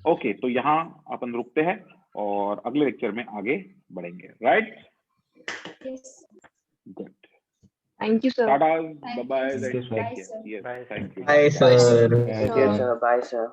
Okay, तो यहाँ अपन रुकते हैं और अगले लेक्चर में आगे बढ़ेंगे, right? Good. Thank you, sir. Tata, Thank bye you, bye, sir. Take Bye, care. sir. Yes, thank you. Bye sir. Thank you, sir. Bye, sir.